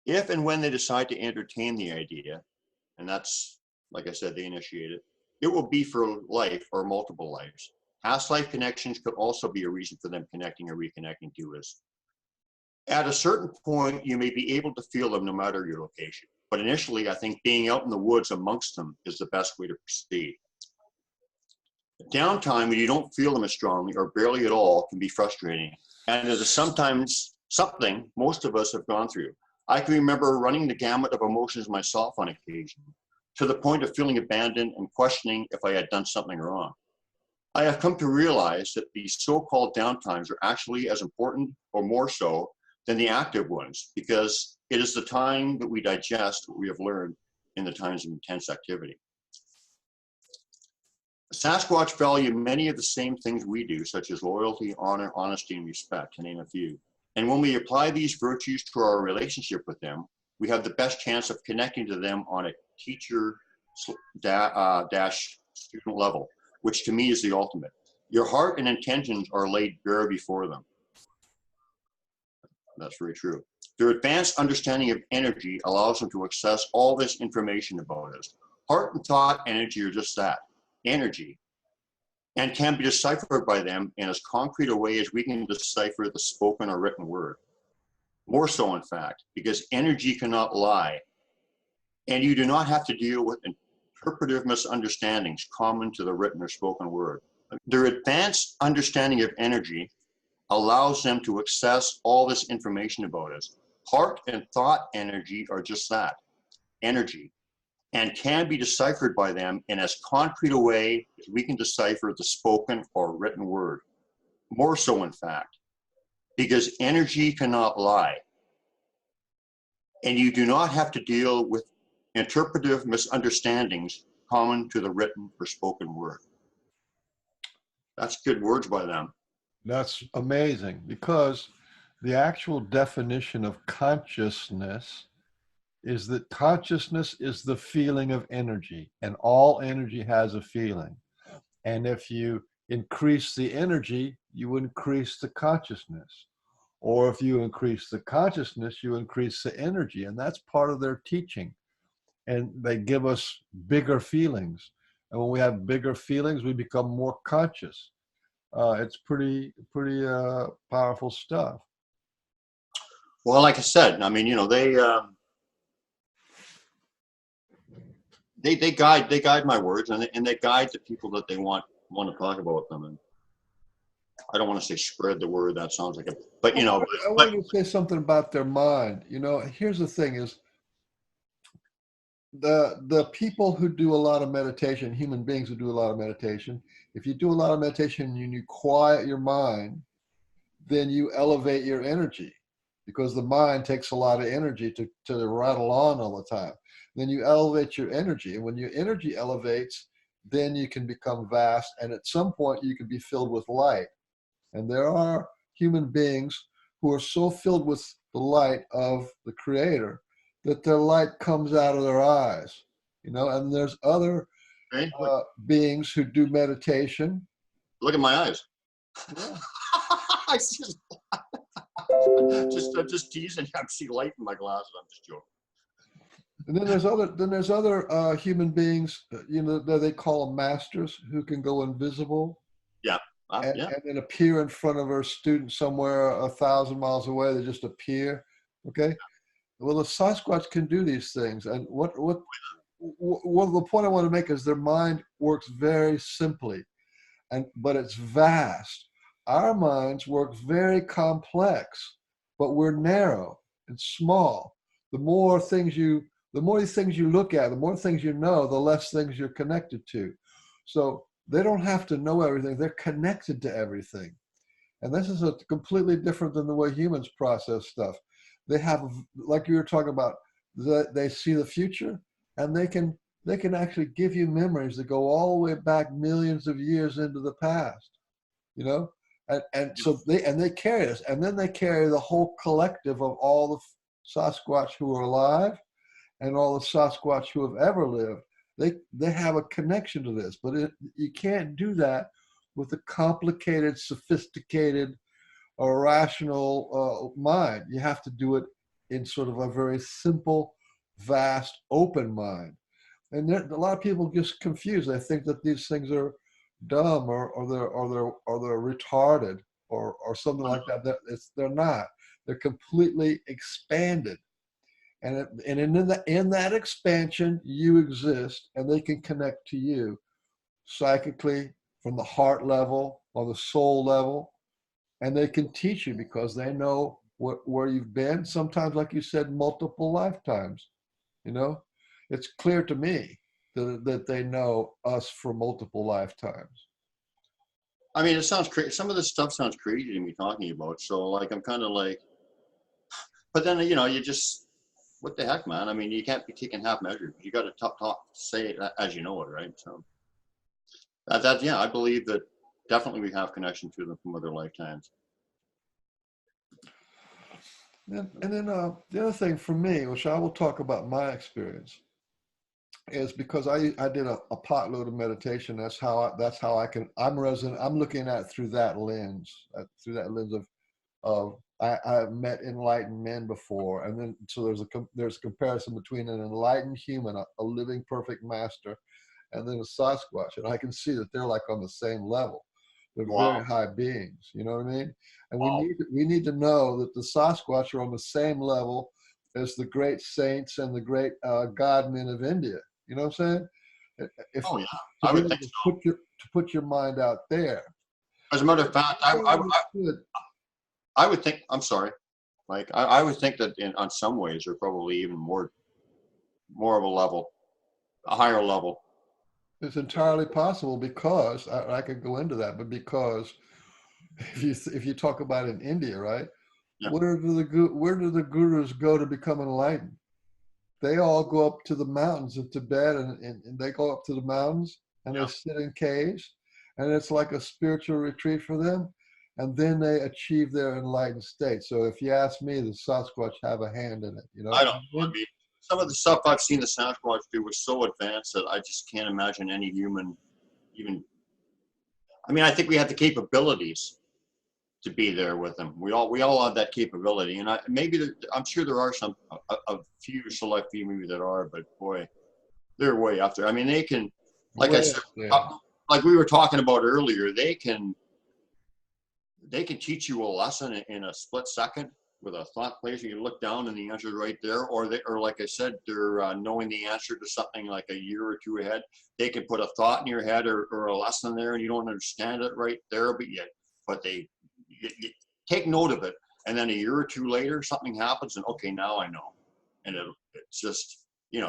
if and when they decide to entertain the idea, and that's, like I said, they initiate it, it will be for life or multiple lives. Past life connections could also be a reason for them connecting or reconnecting to us. At a certain point, you may be able to feel them no matter your location. But initially, I think being out in the woods amongst them is the best way to proceed. Downtime when you don't feel them as strongly or barely at all can be frustrating. And it is sometimes something most of us have gone through. I can remember running the gamut of emotions myself on occasion, to the point of feeling abandoned and questioning if I had done something wrong. I have come to realize that these so-called downtimes are actually as important or more so than the active ones, because it is the time that we digest what we have learned in the times of intense activity. Sasquatch value many of the same things we do, such as loyalty, honor, honesty, and respect, to name a few. And when we apply these virtues to our relationship with them, we have the best chance of connecting to them on a teacher dash student level, which to me is the ultimate. Your heart and intentions are laid bare before them. That's very true. Their advanced understanding of energy allows them to access all this information about us. Heart and thought energy are just that, energy, and can be deciphered by them in as concrete a way as we can decipher the spoken or written word. More so, in fact, because energy cannot lie, and you do not have to deal with interpretive misunderstandings common to the written or spoken word. Their advanced understanding of energy allows them to access all this information about us. Heart and thought energy are just that, energy, and can be deciphered by them in as concrete a way as we can decipher the spoken or written word. More so, in fact, because energy cannot lie, and you do not have to deal with interpretive misunderstandings common to the written or spoken word. That's good words by them. That's amazing, because the actual definition of consciousness is that consciousness is the feeling of energy, and all energy has a feeling. And if you increase the energy, you increase the consciousness. Or if you increase the consciousness, you increase the energy. And that's part of their teaching. And they give us bigger feelings. And when we have bigger feelings, we become more conscious. It's pretty powerful stuff. Well, like I said, I mean, you know, they guide my words, and they guide the people that they want to talk about them. And I don't want to say spread the word. That sounds like but you know. I wanted to say something about their mind. You know, here's the thing: is the people who do a lot of meditation, human beings who do a lot of meditation. If you do a lot of meditation and you quiet your mind, then you elevate your energy, because the mind takes a lot of energy to rattle on all the time. Then you elevate your energy, and when your energy elevates, then you can become vast, and at some point you can be filled with light. And there are human beings who are so filled with the light of the Creator that their light comes out of their eyes, you know. And there's other beings who do meditation. Look at my eyes. Yeah. I see. I'm just teasing. I see light in my glasses. I'm just joking. And then there's other human beings, you know, that they call them masters, who can go invisible. Yeah. And then appear in front of a student somewhere 1,000 miles away. They just appear. Okay. Well, the Sasquatch can do these things. And what the point I want to make is their mind works very simply, but it's vast. Our minds work very complex, but we're narrow and small. The more things you look at, the more things you know, the less things you're connected to. So they don't have to know everything. They're connected to everything. And this is completely different than the way humans process stuff. They have, like you were talking about, they see the future, and they can actually give you memories that go all the way back millions of years into the past, you know? And so they carry us, and then they carry the whole collective of all the Sasquatch who are alive and all the Sasquatch who have ever lived. They have a connection to this, but you can't do that with a complicated, sophisticated, or rational mind. You have to do it in sort of a very simple, vast, open mind. And a lot of people just confused. They think that these things are dumb or they're retarded or something like that. They're not. They're completely expanded. And in that expansion, you exist, and they can connect to you psychically, from the heart level or the soul level, and they can teach you because they know where you've been, sometimes, like you said, multiple lifetimes. You know, it's clear to me that they know us for multiple lifetimes. I mean, it sounds crazy. Some of this stuff sounds crazy to me talking about. So like, I'm kind of like, but then, you just, what the heck, man? I mean, you can't be taking half measures. You got to talk, say it as you know it, right? So yeah, I believe that definitely we have connection to them from other lifetimes. And then the other thing for me, which I will talk about my experience, is because I did a potload of meditation. That's how I can, I'm looking at through that lens, of I've met enlightened men before, and then so there's a comparison between an enlightened human, a living perfect master, and then a Sasquatch, and I can see that they're like on the same level. They're very Wow. high beings. You know what I mean? And Wow. we need to know that the Sasquatch are on the same level as the great saints and the great godmen of India. You know what I'm saying? If Oh yeah, to I be would able think to so. put your mind out there. As a matter of fact, I would think, I'm sorry, like I would think that on some ways they're probably even more of a level, a higher level. It's entirely possible because I could go into that, but because if you talk about in India, right? Yeah. Where do the gurus go to become enlightened? They all go up to the mountains of Tibet, and they go up to the mountains and they Yeah. sit in caves, and it's like a spiritual retreat for them, and then they achieve their enlightened state. So if you ask me, the Sasquatch have a hand in it. You I know, don't know. I mean, some of the stuff I've seen the Sasquatch do was so advanced that I just can't imagine any human even. I mean, I think we have the capabilities to be there with them. We all have that capability, and I'm sure there are a few select few maybe that are, but boy, they're way up there. I mean, they can, like I way said, up there. like we were talking about earlier, they can teach you a lesson in a split second with a thought place. You look down and the answer's right there, or like I said, they're knowing the answer to something like a year or two ahead. They can put a thought in your head or a lesson there, and you don't understand it right there, but you take note of it, and then a year or two later, something happens, and okay, now I know, and it's just.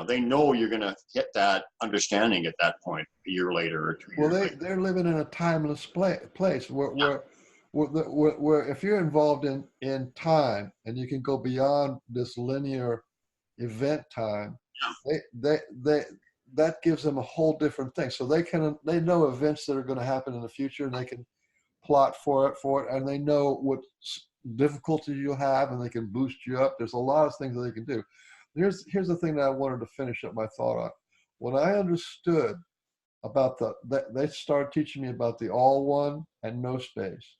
They know you're going to hit that understanding at that point a year later or 2 years Well, later. they're living in a timeless place where if you're involved in time and you can go beyond this linear event time, Yeah. they that gives them a whole different thing. So they know events that are going to happen in the future, and they can plot for it, and they know what difficulties you'll have, and they can boost you up. There's a lot of things that they can do. Here's the thing that I wanted to finish up my thought on. When I understood about they started teaching me about the all one and no space.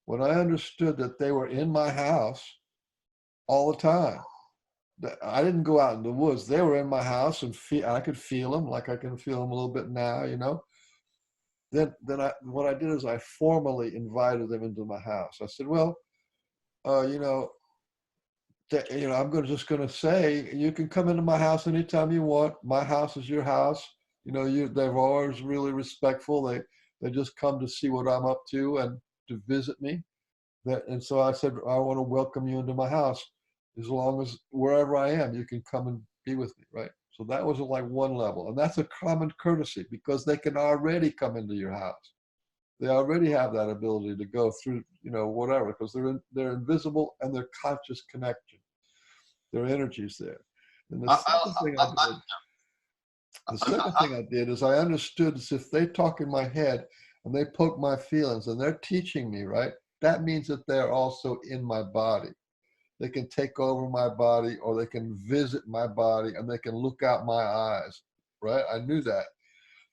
When I understood that they were in my house all the time, that I didn't go out in the woods. They were in my house, and I could feel them like I can feel them a little bit now, What I did is I formally invited them into my house. I said, well, uh, you know, I'm just going to say you can come into my house anytime you want. My house is your house. They're always really respectful. They just come to see what I'm up to and to visit me. And so I said, I want to welcome you into my house. As long as wherever I am, you can come and be with me, right? So that was like one level, and that's a common courtesy because they can already come into your house. They already have that ability to go through, whatever, because they're invisible and they're conscious connection. Their energy's there. And I, the I, second I, thing I did is I understood as if they talk in my head and they poke my feelings and they're teaching me, right? That means that they're also in my body. They can take over my body, or they can visit my body, and they can look out my eyes, right? I knew that.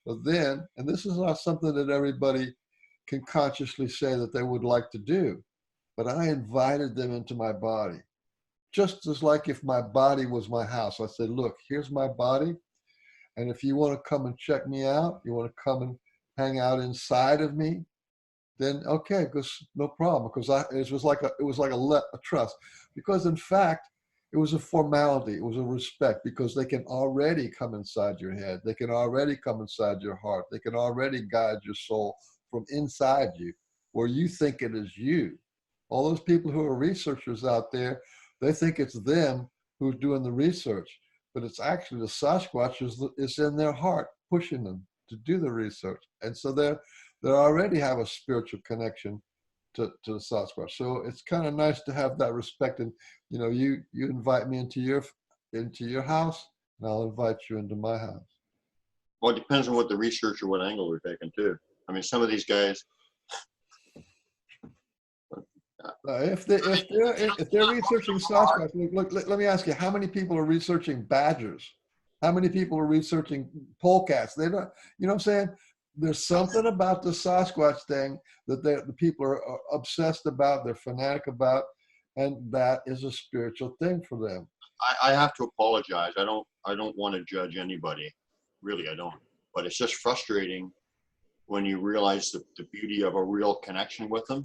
But then, and this is not something that everybody can consciously say that they would like to do, but I invited them into my body. Just as like if my body was my house. I said, look, here's my body. And if you want to come and check me out, you want to come and hang out inside of me, then okay, because no problem. Because it was like a trust. Because in fact, it was a formality. It was a respect because they can already come inside your head. They can already come inside your heart. They can already guide your soul from inside you where you think it is you. All those people who are researchers out there, they think it's them who's doing the research, but it's actually the Sasquatch is in their heart pushing them to do the research. And so they already have a spiritual connection to the Sasquatch. So it's kind of nice to have that respect. And you invite me into your house, and I'll invite you into my house. Well, it depends on what the research or what angle we're taking too. I mean, some of these guys. If they're researching Sasquatch, look, let me ask you, how many people are researching badgers? How many people are researching polecats? They don't, you know what I'm saying? There's something about the Sasquatch thing that the people are obsessed about, they're fanatic about, and that is a spiritual thing for them. I have to apologize. I don't want to judge anybody. Really, I don't. But it's just frustrating when you realize the beauty of a real connection with them.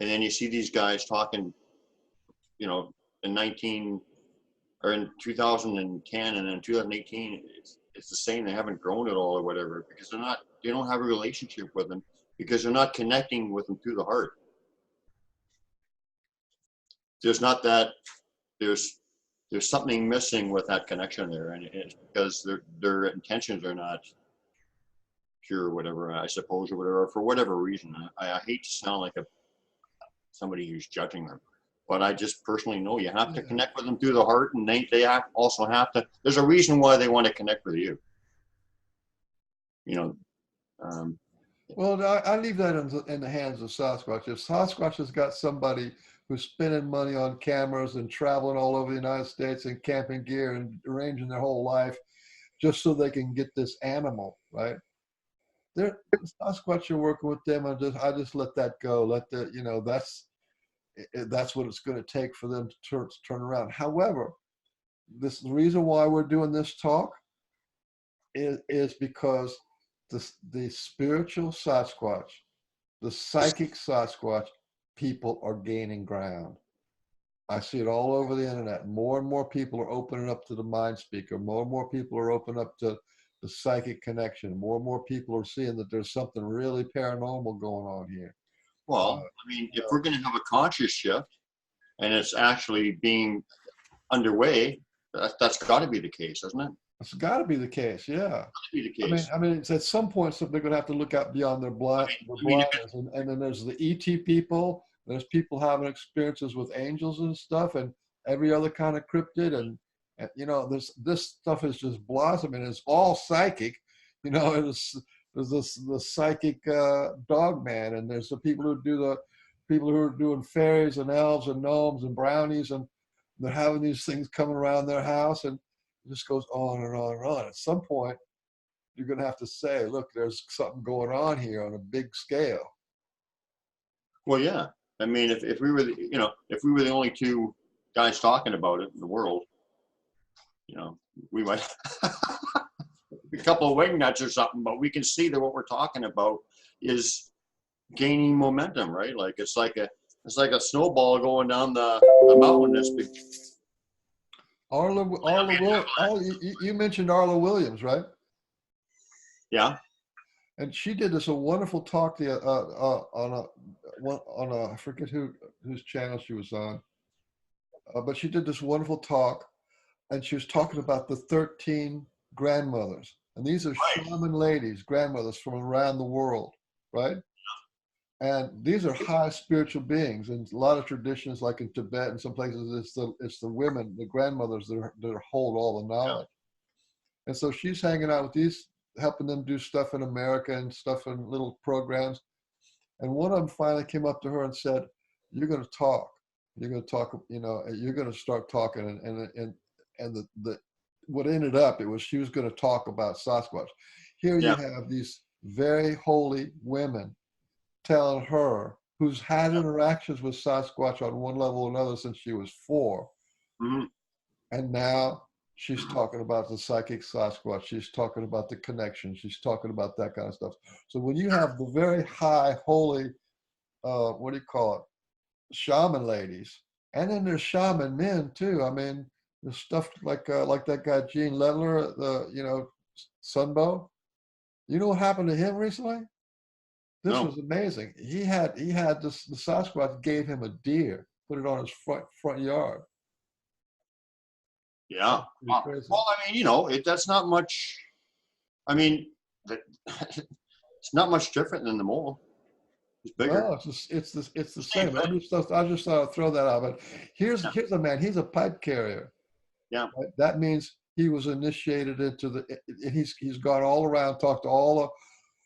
And then you see these guys talking, in in 2010 and then 2018, it's the same. They haven't grown at all or whatever, because they don't have a relationship with them, because they're not connecting with them through the heart. There's not that, there's something missing with that connection there. And it's because their intentions are not pure or whatever, I suppose, or whatever, for whatever reason. I hate to sound like somebody who's judging them, but I just personally know you have to connect with them through the heart, and they also have to. There's a reason why they want to connect with you. Well, I leave that in the hands of Sasquatch. If Sasquatch has got somebody who's spending money on cameras and traveling all over the United States in camping gear and arranging their whole life just so they can get this animal, right? Sasquatch are working with them, and I just let that go. That's what it's going to take for them to turn around. However, the reason why we're doing this talk is because the spiritual Sasquatch, the psychic Sasquatch people are gaining ground. I see it all over the internet. More and more people are opening up to the mind speaker. More and more people are opening up to the psychic connection. More and more people are seeing that there's something really paranormal going on here. Well, I mean, if we're going to have a conscious shift and it's actually being underway, that's got to be the case, isn't it? It's got to be the case, yeah. Be the case. I mean, it's at some point, so they're going to have to look out beyond their blindness. And then there's the ET people. There's people having experiences with angels and stuff, and every other kind of cryptid. And this stuff is just blossoming. It's all psychic. There's the psychic dog man, and there's the people who are doing fairies and elves and gnomes and brownies, and they're having these things coming around their house, and it just goes on and on and on. At some point, you're going to have to say, look, there's something going on here on a big scale. Well, yeah. I mean, if we were the only two guys talking about it in the world, we might a couple of wingnuts or something, but we can see that what we're talking about is gaining momentum, right? Like it's like a snowball going down the mountain that's big. You mentioned Arla Williams, right? Yeah. And she did a wonderful talk on a I forget whose channel she was on, but she did this wonderful talk, and she was talking about the 13 grandmothers, and these are shaman ladies, grandmothers from around the world, right? And these are high spiritual beings. And a lot of traditions, like in Tibet and some places, it's the women, the grandmothers that hold all the knowledge. And so she's hanging out with these, helping them do stuff in America and stuff in little programs. And one of them finally came up to her and said, "You're going to talk. You're going to talk. You're going to start talking." And what ended up, it was she was going to talk about Sasquatch. Here you have these very holy women telling her, who's had interactions with Sasquatch on one level or another since she was 4. Mm-hmm. And now she's talking about the psychic Sasquatch. She's talking about the connection. She's talking about that kind of stuff. So when you have the very high, holy, shaman ladies, and then there's shaman men too. I mean, there's stuff like that guy Gene Ledler, Sunbow. You know what happened to him recently? This No. was amazing. He had this. The Sasquatch gave him a deer, put it on his front yard. Yeah. Pretty crazy. Well, I mean, you know, that's not much. I mean, that, it's not much different than the mole. It's bigger. No, it's the Same same. thing. I just thought I'd throw that out. But Yeah. here's a man. He's a pipe carrier. Yeah. Right? That means he was initiated into the. And he's gone all around, talked to all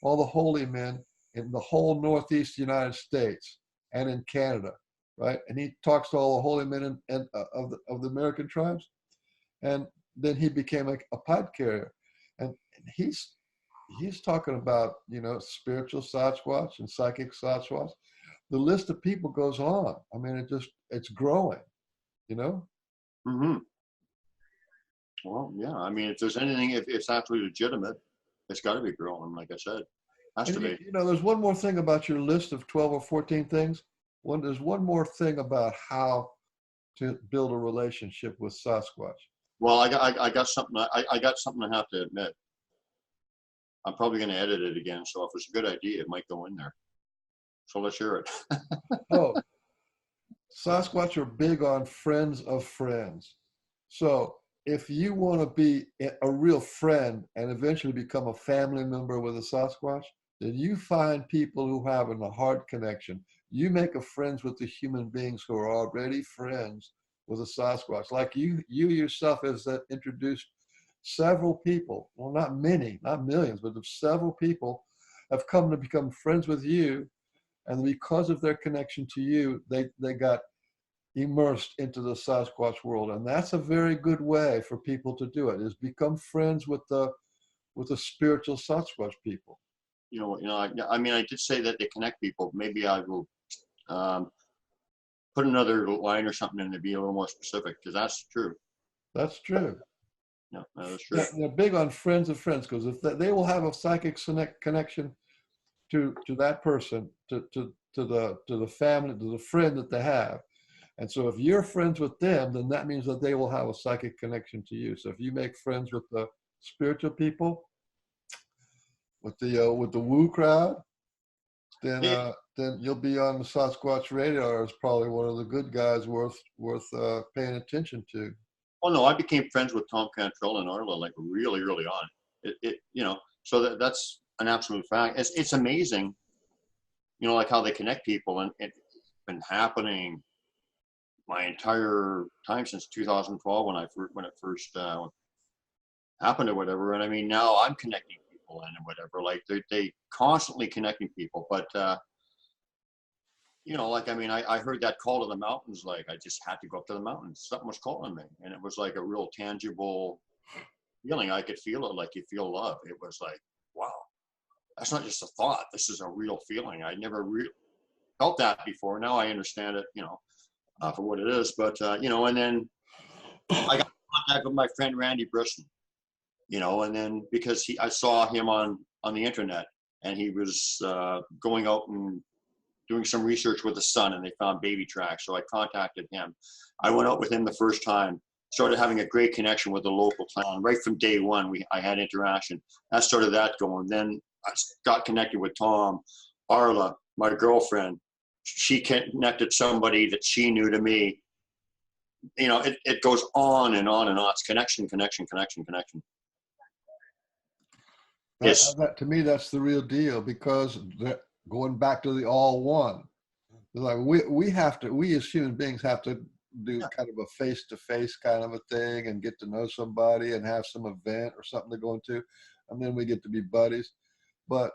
the holy men in the whole Northeast United States and in Canada, right? And he talks to all the holy men of the American tribes, and then he became a pipe carrier, and he's talking about, spiritual Sasquatch and psychic Sasquatch. The list of people goes on. I mean, it's growing, you know. Hmm. Well, yeah. I mean, if there's anything, if it's actually legitimate, it's got to be growing. Like I said, has And to be. there's one more thing about your list of 12 or 14 things. There's one more thing about how to build a relationship with Sasquatch. Well, I got something. I got something I have to admit. I'm probably going to edit it again. So if it's a good idea, it might go in there. So let's hear it. Oh, Sasquatch are big on friends of friends. So if you want to be a real friend and eventually become a family member with a Sasquatch, then you find people who have a heart connection. You make a friends with the human beings who are already friends with a Sasquatch. Like you yourself has introduced several people, well, not many, not millions, but several people have come to become friends with you. And because of their connection to you, they got immersed into the Sasquatch world. And that's a very good way for people to do it, is become friends with the spiritual Sasquatch people. I mean, I did say that they connect people. Maybe I will um, put another line or something in to be a little more specific, because that's true. That's true. Yeah, that's true. They're big on friends of friends, because if they will have a psychic connection to that person, to the family, to the friend that they have. And so if you're friends with them, then that means that they will have a psychic connection to you. So if you make friends with the spiritual people, with the woo crowd, then Yeah. then you'll be on the Sasquatch radar as probably one of the good guys worth paying attention to. Well, no, I became friends with Tom Cantrell and Arla like really early on. So that's an absolute fact. It's amazing, like how they connect people, and it's been happening my entire time since 2012 when it first happened or whatever. And I mean, now I'm connecting people and whatever. Like they constantly connecting people, but like I mean, I heard that call to the mountains. Like I just had to go up to the mountains. Something was calling me, and it was like a real tangible feeling. I could feel it, like you feel love. It was like, wow, that's not just a thought. This is a real feeling. I never felt that before. Now I understand it, for what it is. But and then I got in contact with my friend Randy Brisson, and then because I saw him on the internet, and he was going out and doing some research with the sun, and they found baby tracks. So I contacted him. I went out with him the first time, started having a great connection with the local clan. Right from day one, I had interaction. That started that going. Then I got connected with Tom, Arla, my girlfriend. She connected somebody that she knew to me. It goes on and on and on. It's connection, connection, connection, connection. To me, that's the real deal, because going back to the all one, like we as human beings have to do kind of a face-to-face kind of a thing and get to know somebody and have some event or something to go into, and then we get to be buddies. But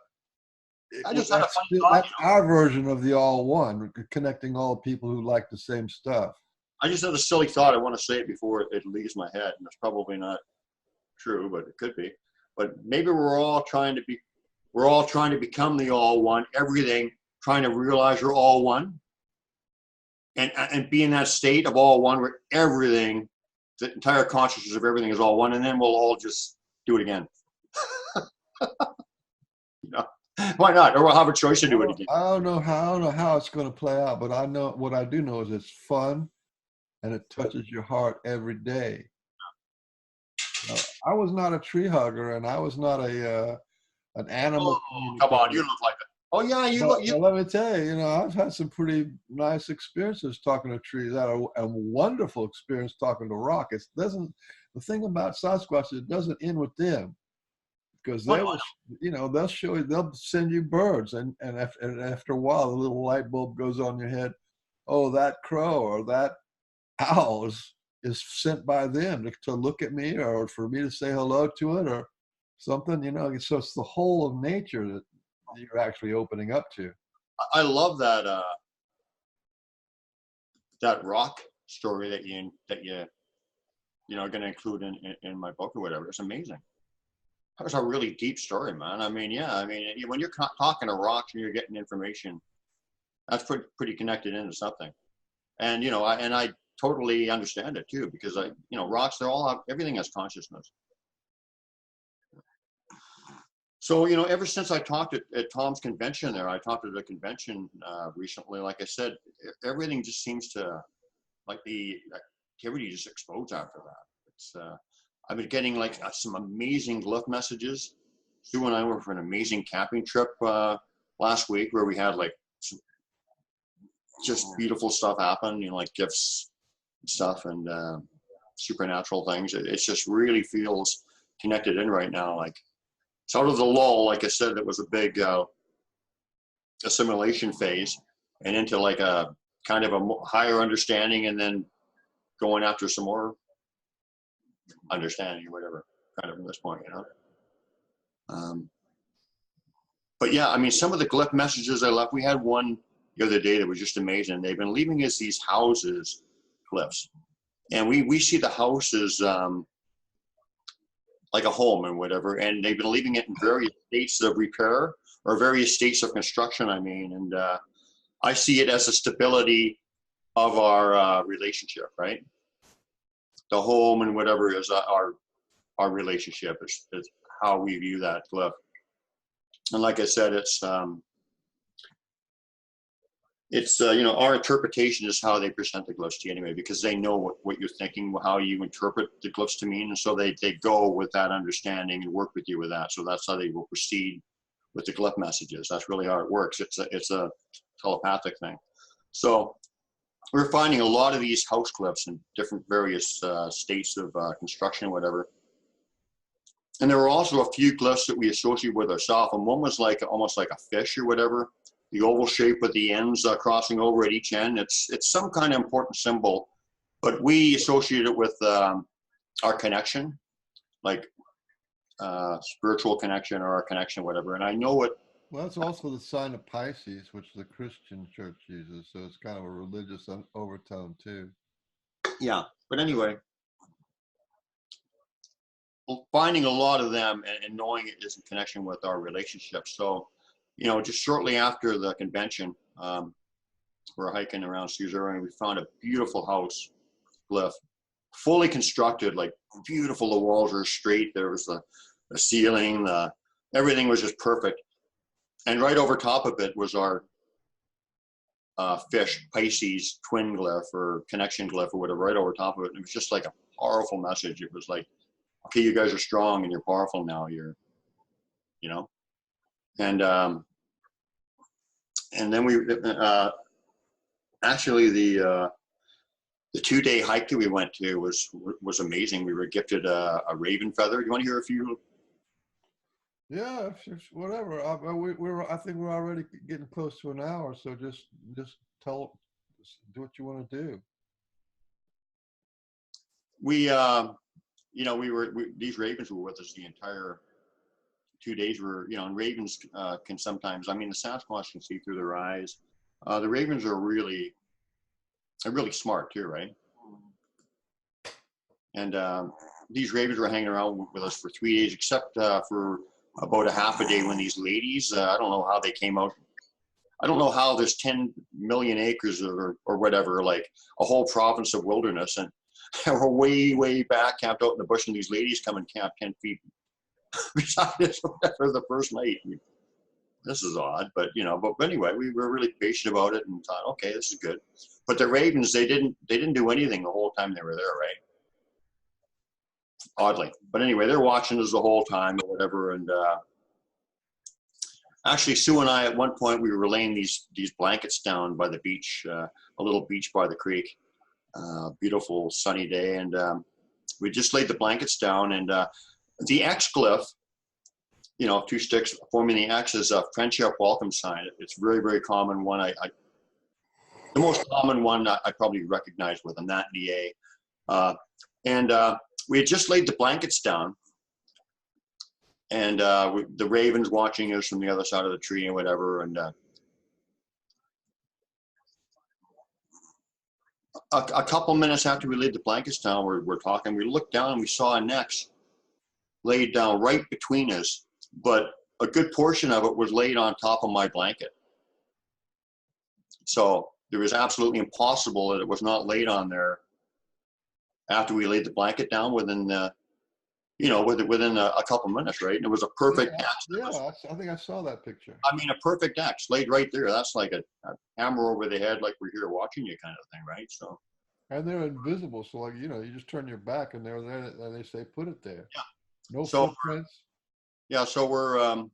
that's our version of the all one, connecting all the people who like the same stuff. I just had a silly thought. I want to say it before it leaves my head, and it's probably not true, but it could be. But maybe we're all trying to become the all one, everything, trying to realize you're all one, and be in that state of all one where everything, the entire consciousness of everything is all one, and then we'll all just do it again. Why not? Or we'll have a choice to do it again. I don't know how it's going to play out, but I know what I do know is it's fun, and it touches your heart every day. I was not a tree hugger, and I was not an animal. Oh, come on, you look like Oh yeah, But let me tell you, I've had some pretty nice experiences talking to trees. I had a wonderful experience talking to rock. It doesn't. The thing about Sasquatch, it doesn't end with them, because oh, they no, will, they'll show you, they'll send you birds, and after a while, the little light bulb goes on your head. Oh, that crow or that owl is sent by them to look at me, or for me to say hello to it, or something. So it's the whole of nature that you're actually opening up to. I love that rock story that are going to include in my book or whatever. It's amazing. That was a really deep story, man. I mean, yeah. I mean, when you're talking to rocks and you're getting information, that's pretty connected into something. And I totally understand it too, because rocks, everything has consciousness. So ever since I talked at Tom's convention there, I talked at the convention recently. Like I said, everything just seems to, like, the activity just explodes after that. It's I've been getting like some amazing glyph messages. Sue and I went for an amazing camping trip last week where we had like some just beautiful stuff happen, like gifts and stuff, and supernatural things. It just really feels connected in right now. Like, it's out of the lull, like I said, that was a big assimilation phase, and into like a kind of a higher understanding, and then going after some more understanding or whatever, kind of at this point, But yeah, I mean, some of the glyph messages I left, we had one the other day that was just amazing. They've been leaving us these houses, glyphs, and we see the houses like a home and whatever, and they've been leaving it in various states of repair or various states of construction, I mean, and I see it as a stability of our relationship, right? The home and whatever is our relationship is how we view that glyph. And like I said, it's our interpretation is how they present the glyphs to you anyway, because they know what you're thinking, how you interpret the glyphs to mean, and so they go with that understanding and work with you with that. So that's how they will proceed with the glyph messages. That's really how it works. It's a telepathic thing. So we're finding a lot of these house glyphs in different various states of construction, whatever. And there were also a few glyphs that we associate with ourselves, and one was like almost like a fish or whatever, the oval shape with the ends crossing over at each end. It's some kind of important symbol, but we associate it with our connection, like spiritual connection or our connection, whatever. And I know it. Well, that's also the sign of Pisces, which the Christian church uses. So it's kind of a religious overtone too. Yeah, but anyway, finding a lot of them and knowing it is in connection with our relationship. So, just shortly after the convention, we're hiking around Caesarea, and we found a beautiful house glyph, fully constructed, like beautiful. The walls are straight. There was the ceiling, everything was just perfect. And right over top of it was our fish, Pisces twin glyph or connection glyph or whatever, right over top of it. And it was just like a powerful message. It was like, okay, you guys are strong and you're powerful now. And then we actually the 2-day hike that we went to was amazing. We were gifted a raven feather. Do you want to hear a few? Yeah, whatever. I think we're already getting close to an hour, so just do what you want to do. These ravens were with us the entire 2 days. And ravens can sometimes, I mean, the Sasquatch can see through their eyes. The ravens are really smart too, right? And these ravens were hanging around with us for 3 days, except for about a half a day when these ladies, I don't know how they came out. I don't know how there's 10 million acres or whatever, like a whole province of wilderness, and we're way back camped out in the bush, and these ladies come and camp 10 feet beside us for the first night. This is odd, but anyway, we were really patient about it and thought, okay, this is good. But the ravens, they didn't do anything the whole time they were there, right? Oddly. But anyway, they're watching us the whole time or whatever. And Actually, Sue and I, at one point, we were laying these blankets down by the beach, a little beach by the creek. Beautiful sunny day, and we just laid the blankets down. And the X glyph, you know, two sticks forming the X, is a friendship welcome sign. It's very, very common one. The most common one I probably recognize with them, that and the A. And we had just laid the blankets down, and the ravens watching us from the other side of the tree and whatever. And a couple minutes after we laid the blankets down, we're talking. We looked down and we saw a X laid down right between us, but a good portion of it was laid on top of my blanket. So it was absolutely impossible that it was not laid on there after we laid the blanket down within you know, within a couple minutes, right? And it was a perfect X. Yeah, I think I saw that picture. I mean, a perfect X laid right there. That's like a hammer over the head, like we're here watching you kind of thing, right? So. And they're invisible, so like, you know, you just turn your back and they're there, and they say put it there. Yeah. No footprints. Yeah, so we're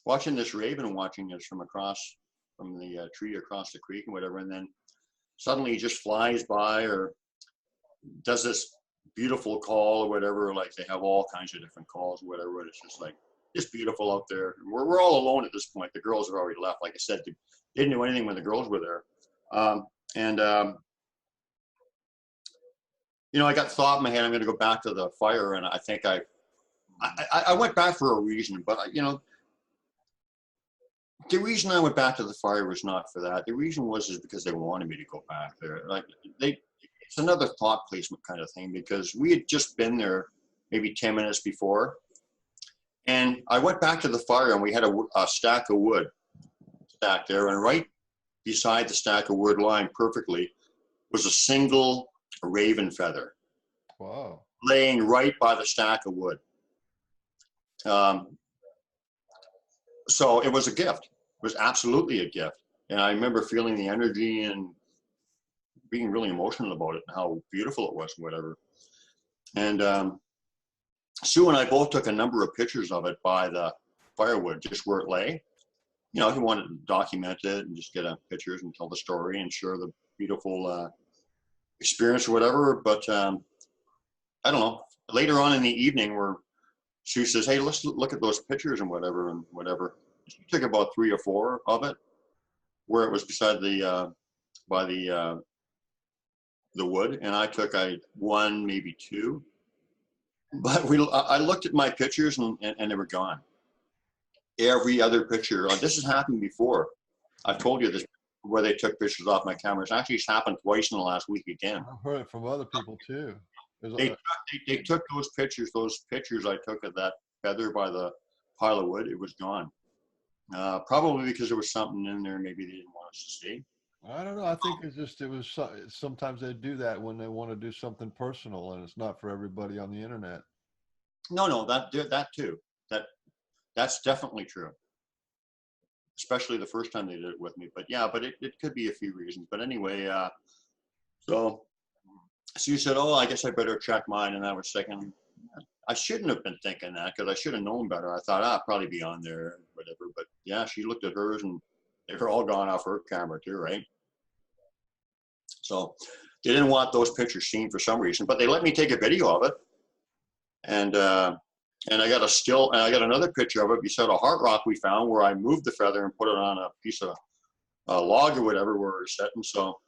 watching this raven watching us from the tree across the creek and whatever, and then suddenly he just flies by or does this beautiful call or whatever. Like they have all kinds of different calls or whatever. It's just like, it's beautiful out there. We're all alone at this point. The girls have already left. Like I said, they didn't do anything when the girls were there. You know, I got thought in my head, I'm going to go back to the fire, and I think I went back for a reason, but you know, the reason I went back to the fire was not for that. The reason is because they wanted me to go back there. Like it's another thought placement kind of thing, because we had just been there maybe 10 minutes before, and I went back to the fire, and we had a stack of wood stacked there, and right beside the stack of wood, lying perfectly, was a single raven feather. Wow. Laying right by the stack of wood. So it was a gift. It was absolutely a gift. And I remember feeling the energy and being really emotional about it and how beautiful it was and whatever. And Sue and I both took a number of pictures of it by the firewood, just where it lay. You know, if you wanted to document it and just get pictures and tell the story and share the beautiful experience or whatever. But I don't know. Later on in the evening, where Sue says, "Hey, let's look at those pictures and whatever and whatever." She took about 3 or 4 of it, where it was beside by the wood, and I took 1, maybe 2. But I looked at my pictures and they were gone. Every other picture. This has happened before. I've told you this, where they took pictures off my cameras. Actually, it's happened twice in the last week again. I've heard it from other people too. They took those pictures I took of that feather by the pile of wood. It was gone. Probably because there was something in there maybe they didn't want us to see. I don't know. I think sometimes they do that when they want to do something personal, and it's not for everybody on the internet. No, that too. That's definitely true. Especially the first time they did it with me. But yeah, but it could be a few reasons. But anyway, so you said, "Oh, I guess I better check mine," and I was thinking, I shouldn't have been thinking that, because I should have known better. I thought, I'll probably be on there, whatever. But yeah, she looked at hers, and they were all gone off her camera too, right? So they didn't want those pictures seen for some reason, but they let me take a video of it. And I got I got another picture of it beside a heart rock we found, where I moved the feather and put it on a piece of log or whatever where we're sitting. So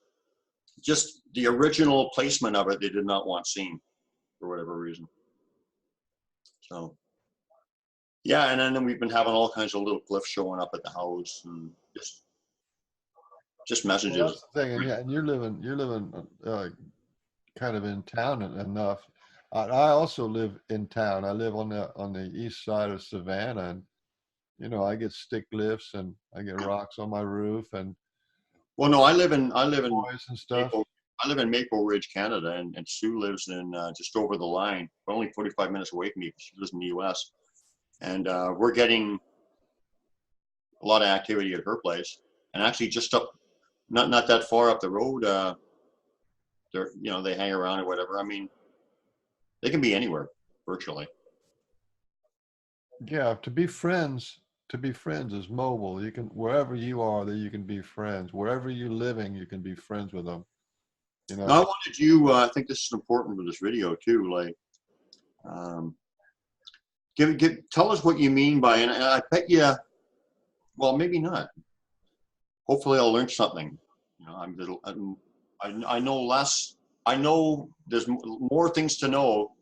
just the original placement of it, they did not want seen for whatever reason. So yeah, and then we've been having all kinds of little glyphs showing up at the house, and just messages. Well, that's the thing, and you're living kind of in town enough. I also live in town. I live on the east side of Savannah, and you know, I get stick lifts and I get rocks on my roof, and well, no, I live in and stuff. I live in Maple Ridge, Canada, and Sue lives in just over the line, but only 45 minutes away from me. She lives in the U.S. And we're getting a lot of activity at her place, and actually just up, not that far up the road. They hang around or whatever. I mean, they can be anywhere virtually. Yeah, to be friends to be friends is mobile. You can, wherever you are, that you can be friends. Wherever you're living, you can be friends with them. You Now, I know. wanted you, I think this is important for this video too, like, um, tell us what you mean by, and I bet you, well, maybe not. Hopefully I'll learn something. You know, I know less, I know there's more things to know.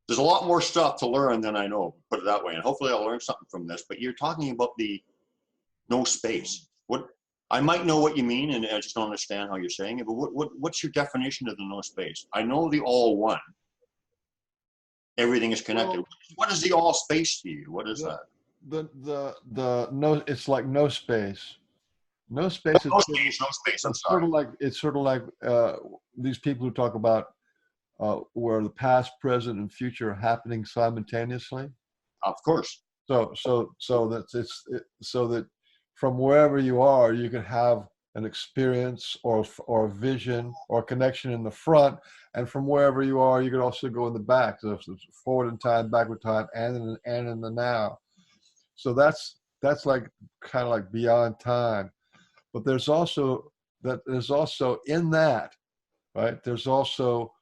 There's a lot more stuff to learn than I know, put it that way. And hopefully I'll learn something from this, but you're talking about the no space. What, I might know what you mean, and I just don't understand how you're saying it, but what's your definition of the no space? I know the all one. Everything is connected. Well, What is the all space to you? What is the that? the no, it's like no space. No space is No sort of, space, no space. I'm it's sort sorry. of like, it's sort of like these people who talk about where the past, present, and future are happening simultaneously. Of course. So that so that from wherever you are, you can have an experience or a vision or connection in the front, and from wherever you are, you could also go in the back. So it's forward in time, backward time, and in the now. So that's like kind of like beyond time. But there's also in that, right? There's also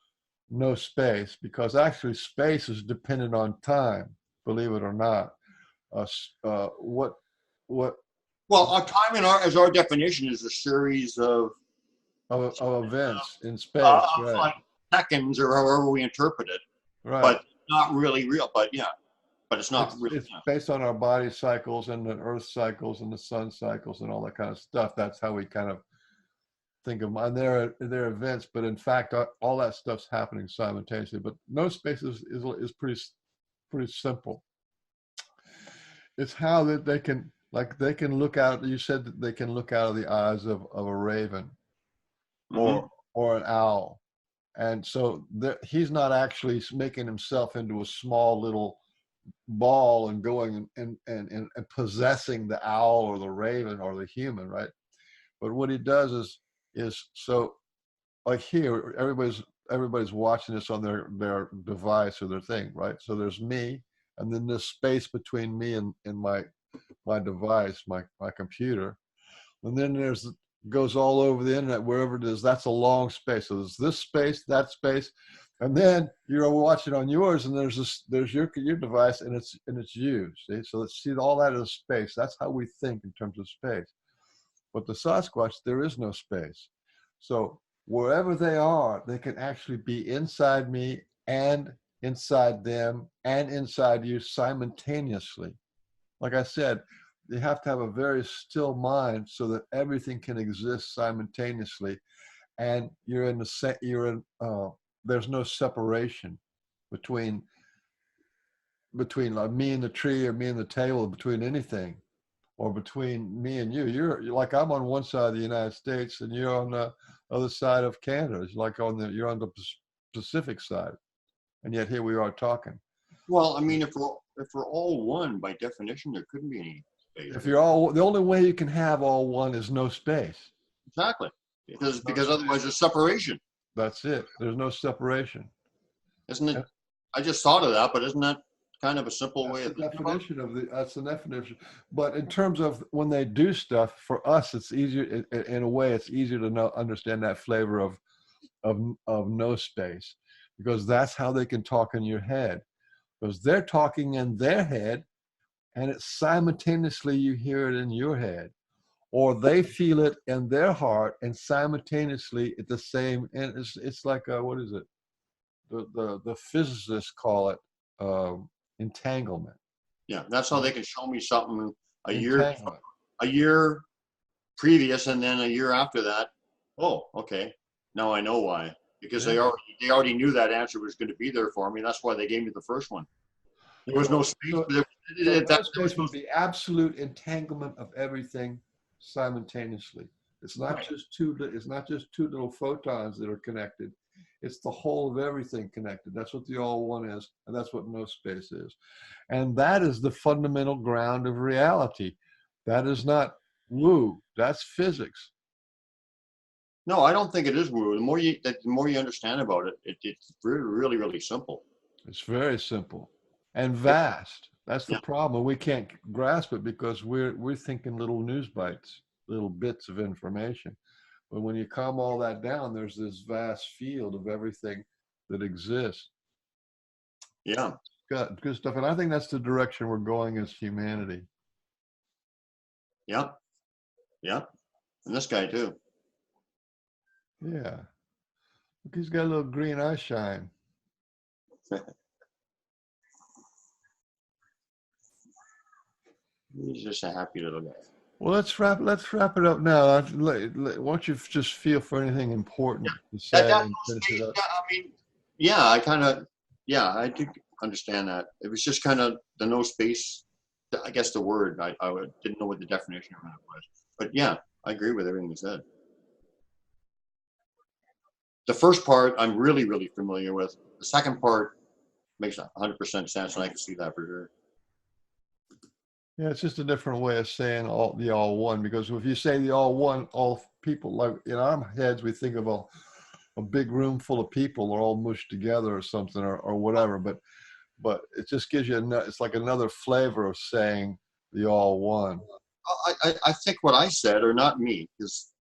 no space, because actually space is dependent on time, believe it or not. What what Well, our time in as our definition is a series of events in space, of right? like seconds or however we interpret it, Right. but not really real. But yeah, but it's not real. It's Yeah. based on our body cycles and the Earth cycles and the sun cycles and all that kind of stuff. That's how we kind of think of them. And they're events, but in fact, all that stuff's happening simultaneously. But no space is pretty simple. It's how that they can, like, they can look out. You said that they can look out of the eyes of a raven Mm-hmm. or an owl, and so he's not actually making himself into a small little ball and going and possessing the owl or the raven or the human, right? But what he does is so, like, here everybody's watching this on their device or their thing, right? So there's me, and then this space between me and my device, my computer, and then there's goes all over the internet, wherever it is. That's a long space. So there's this space, that space, and then you're watching on yours, and there's your device, and it's you. See, so let's see, all that is space. That's how we think in terms of space. But the Sasquatch, there is no space. So wherever they are, they can actually be inside me and inside them and inside you simultaneously. Like I said, you have to have a very still mind so that everything can exist simultaneously, and there's no separation between like me and the tree or me and the table, between anything, or between me and you. You're like, I'm on one side of the United States and you're on the other side of Canada. It's like you're on the Pacific side, and yet here we are talking. Well, I mean, if we're all one by definition, there couldn't be any space. If you're all, the only way you can have all one is no space. Exactly, because No otherwise space. there's separation, That's it. There's no separation. isn't it? And I just thought of that, but isn't that kind of a simple way that's of the thinking about it? definition of the. That's the definition. But in terms of when they do stuff for us, it's easier. In a way, it's easier to understand that flavor of no space, because that's how they can talk in your head, because they're talking in their head, and it's simultaneously you hear it in your head, or they feel it in their heart and simultaneously at the same. And it's like what is it? The physicists call it entanglement. Yeah, that's how they can show me something a year Entanglement. a year previous, and then a year after that. Oh, okay, now I know why. Because Yeah. they already knew that answer was going to be there for me. That's why they gave me the first one. There was no So, space. so, so There no was space no. would be absolute entanglement of everything simultaneously. It's not Right. just two. It's not just two little photons that are connected. It's the whole of everything connected. That's what the all one is, and that's what no space is. And that is the fundamental ground of reality. That is not woo. That's physics. No, I don't think it is woo. The more you understand about it, it's really, really, really simple. It's very simple and Yep. vast. That's the Yeah. problem. We can't grasp it because we're thinking little news bites, little bits of information. But when you calm all that down, there's this vast field of everything that exists. Yeah. Good stuff. And I think that's the direction we're going as humanity. Yeah. Yeah. And this guy too. Yeah. Look, he's got a little green eye shine. He's just a happy little guy. Well, let's wrap it up now. Why don't you just feel for anything important to That say that and finish it up? yeah, I mean, yeah, I kind of, yeah, I do understand that. It was just kind of the no space. I guess the word didn't know what the definition of it was, but yeah, I agree with everything you said. The first part I'm really really familiar with. The second part makes 100% sense, and I can see that for sure. Yeah, it's just a different way of saying all one, because if you say the all one, all people, like in our heads, we think of a big room full of people are all mushed together or something or whatever, but it just gives you it's like another flavor of saying the all one. I think what I said, or not me, because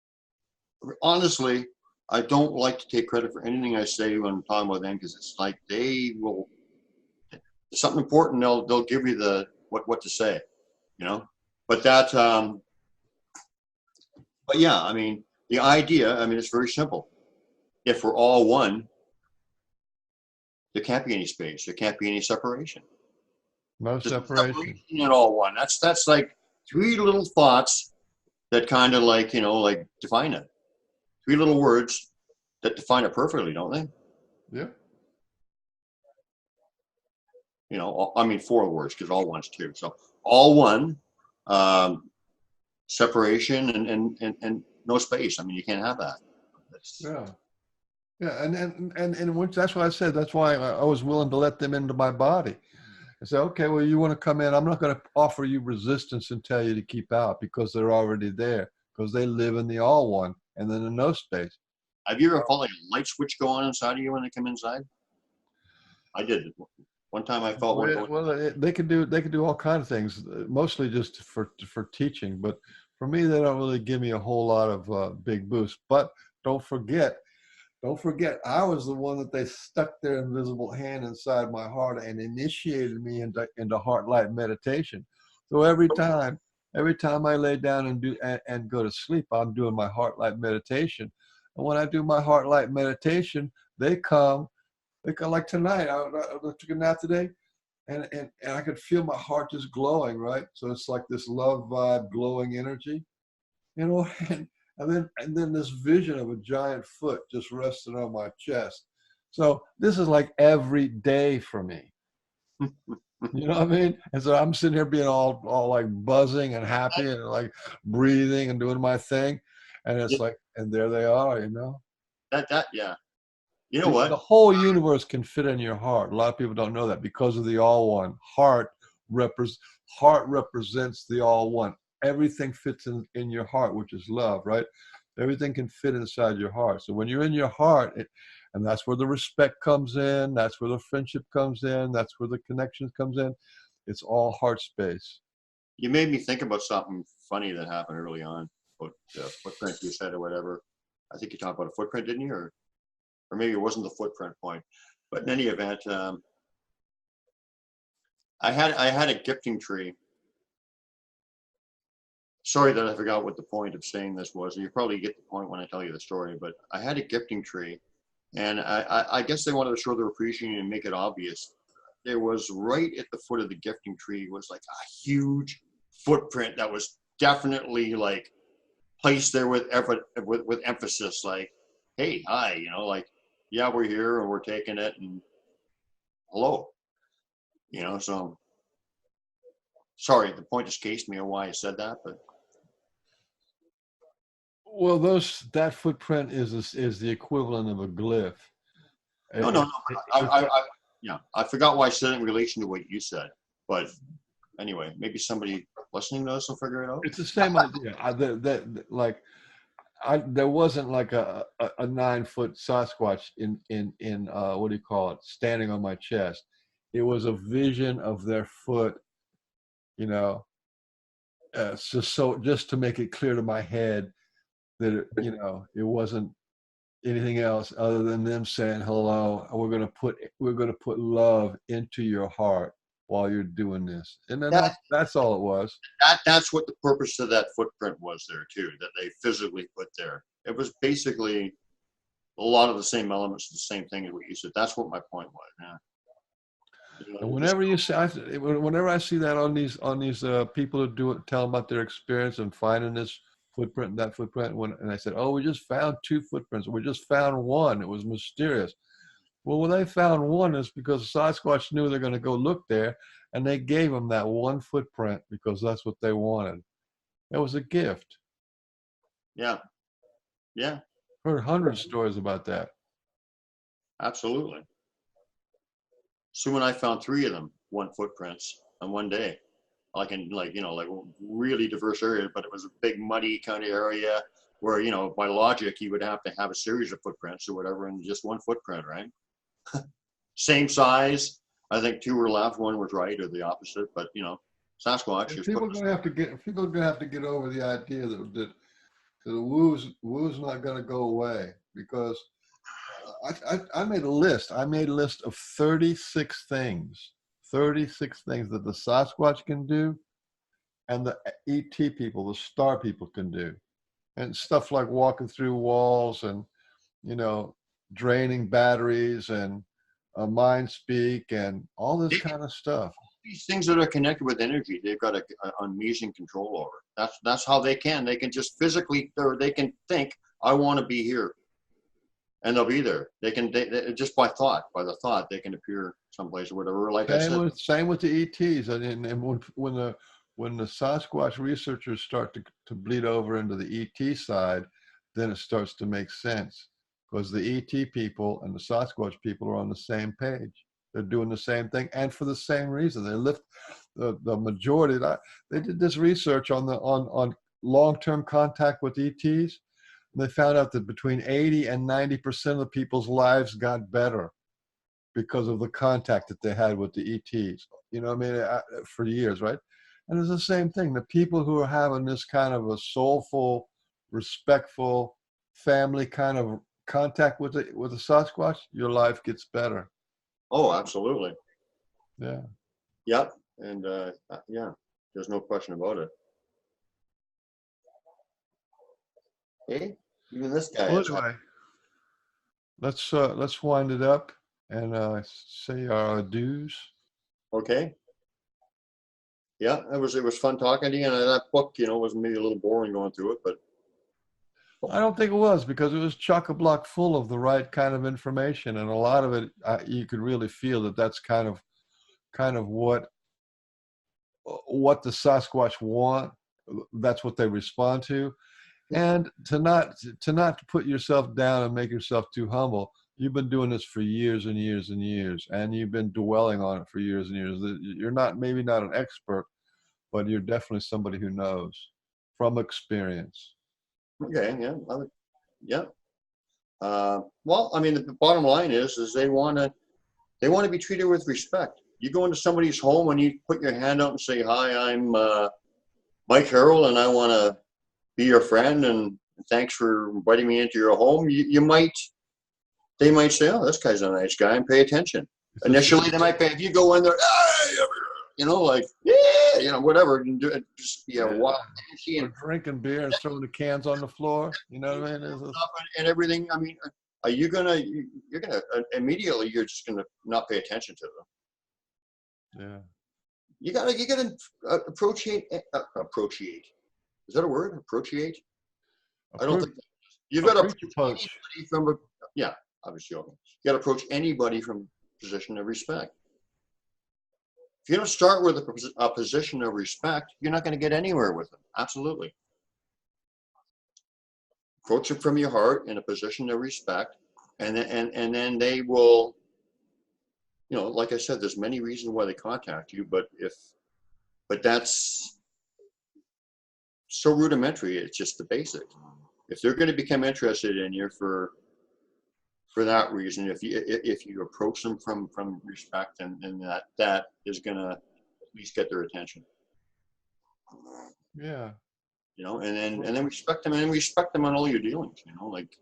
honestly, I don't like to take credit for anything I say when I'm talking about them, because it's like they will. If something important, they'll give you the what to say, you know. But that, but yeah, I mean, the idea, I mean, it's very simple. If we're all one, there can't be any space. There can't be any separation. No There's no separation. separation at all one. That's like three little thoughts that kind of like, like define it. Three little words that define it perfectly, don't they? Yeah. I mean, four words, because all one's two. So all one, um, separation, and no space. I mean, you can't have that. Yeah. Yeah. And which, that's why I said, that's why I was willing to let them into my body. I said, okay, well, you want to come in. I'm not going to offer you resistance and tell you to keep out, because they're already there, because they live in the all one and then in no space. Have you ever felt like a light switch go on inside of you when they come inside? I did. One time I felt one going. Well, they can do all kinds of things, mostly just for teaching. But for me, they don't really give me a whole lot of big boost. But don't forget, don't forget, I was the one that they stuck their invisible hand inside my heart and initiated me into heart light meditation. So every time I lay down and go to sleep, I'm doing my heart light meditation. And when I do my heart light meditation, they come. Like tonight, I took a nap today, and I could feel my heart just glowing, right? So it's like this love vibe, glowing energy, you know. And then this vision of a giant foot just resting on my chest. So this is like every day for me. You know what I mean? And so I'm sitting here being all like buzzing and happy and like breathing and doing my thing, and it's like, and there they are, you know. Yeah. You know The what? whole universe can fit in your heart. A lot of people don't know that, because of the all one. Repres- Heart represents the all one. Everything fits in your heart, which is love, right? Everything can fit inside your heart. So when you're in your heart, and that's where the respect comes in, that's where the friendship comes in, that's where the connection comes in. It's all heart space. You made me think about something funny that happened early on, about the footprint you said or whatever. I think you talked about a footprint, didn't you? Or maybe it wasn't the footprint point. But in any event, I had a gifting tree. Sorry that I forgot what the point of saying this was. You probably get the point when I tell you the story. But I had a gifting tree, and I guess they wanted to show their appreciation and make it obvious. There was right at the foot of the gifting tree was like a huge footprint that was definitely like placed there with effort, with emphasis, like, hey, hi, like, yeah, we're here and we're taking it, and hello, so sorry, the point escapes me of why I said that, but Well, that footprint is the equivalent of a glyph. no, no, It, no. it, Yeah, I forgot why I said it in relation to what you said, but anyway, maybe somebody listening to us will figure it out. it's the same idea. There wasn't like a 9-foot Sasquatch in what do you call it, standing on my chest. It was a vision of their foot you know, it's just to make it clear to my head that it wasn't anything else other than them saying hello. We're gonna put love into your heart while you're doing this, and then That, that's all it was. that's what the purpose of that footprint was there too, that they physically put there. It was basically a lot of the same elements, the same thing as what you said. That's what my point was. Yeah. And Just, whenever I see that on these people who do it, tell about their experience and finding this footprint and that footprint, and I said, oh, we just found 2 footprints. We just found one. It was mysterious. Well, when they found one, it's because Sasquatch knew they're going to go look there, and they gave them that one footprint because that's what they wanted. It was a gift. yeah, yeah, Heard hundreds of stories about that. absolutely. Sue and I found 3 of them, one footprints on one day, like in like really diverse area, but it was a big muddy kind of area where by logic you would have to have a series of footprints or whatever, and just one footprint, right? Same size. I think 2 were left, 1 was right, or the opposite. But Sasquatch is People are going to have to get over the idea that the woo's not going to go away, because I made a list. I made a list of 36 things that the Sasquatch can do, and the ET people, the star people, can do, and stuff like walking through walls, and draining batteries, and mind speak, and all this kind of stuff. these things that are connected with energy, they've got an amazing control over. That's how they can. They can just physically, or they can think, I want to be here, and they'll be there. They just by the thought, they can appear someplace or whatever. Like I said, Same with the ETs, and when the Sasquatch researchers start to bleed over into the ET side, then it starts to make sense, because the ET people and the Sasquatch people are on the same page. They're doing the same thing, and for the same reason. They lift the majority. They did this research on long-term contact with ETs. And they found out that between 80 and 90% of the people's lives got better because of the contact that they had with the ETs. For years, right? And it's the same thing. The people who are having this kind of a soulful, respectful, family kind of contact with the Sasquatch, your life gets better. oh, absolutely, Yeah. yep, and yeah, there's no question about it. Hey, even this guy Well, is. anyway, let's wind it up and say our adieus. Okay. Yeah, it was fun talking to you, and that book, was maybe a little boring going through it, but I don't think it was, because it was chock-a-block full of the right kind of information, and a lot of it you could really feel that that's kind of what the Sasquatch want. That's what they respond to, and to not put yourself down and make yourself too humble. You've been doing this for years and years and years, and you've been dwelling on it for years and years. You're maybe not an expert, but you're definitely somebody who knows from experience. okay, yeah, yeah. Well, I mean, the bottom line is they want to be treated with respect. You go into somebody's home and you put your hand out and say, "Hi, I'm Mike Harrell, and I want to be your friend, and thanks for inviting me into your home." They might say, "Oh, this guy's a nice guy," and pay attention. Initially, they might pay. If you go in there, like, yeah, whatever, and do it, just be a wild Or drinking beer and throwing the cans on the floor. You know what I mean? and everything. I mean, are you you're gonna immediately, you're just gonna not pay attention to them. Yeah. You gotta appropriate. Is that a word? Appropriate? I don't think you've got to approach anybody from yeah. I was joking. You got to approach anybody from a position of respect. If you don't start with a position of respect, you're not going to get anywhere with them. Absolutely. Approach them from your heart in a position of respect, and then they will. Like I said, there's many reasons why they contact you, but that's so rudimentary. It's just the basic. If they're going to become interested in you for that reason, if you approach them from respect, and that is going to at least get their attention. Yeah. You know, and then respect them, and respect them on all your dealings. You know, like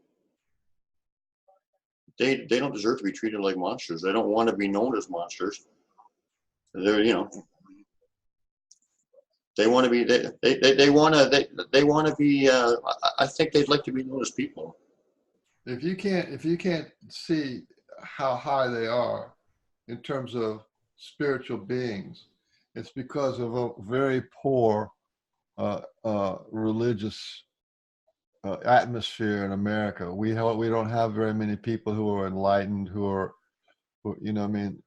they don't deserve to be treated like monsters. They don't want to be known as monsters. They're, you know, they want to be they want to they want to be. I think they'd like to be known as people. If you can't see how high they are in terms of spiritual beings, it's because of a very poor religious atmosphere in America. We don't have very many people who are enlightened, you know, I mean,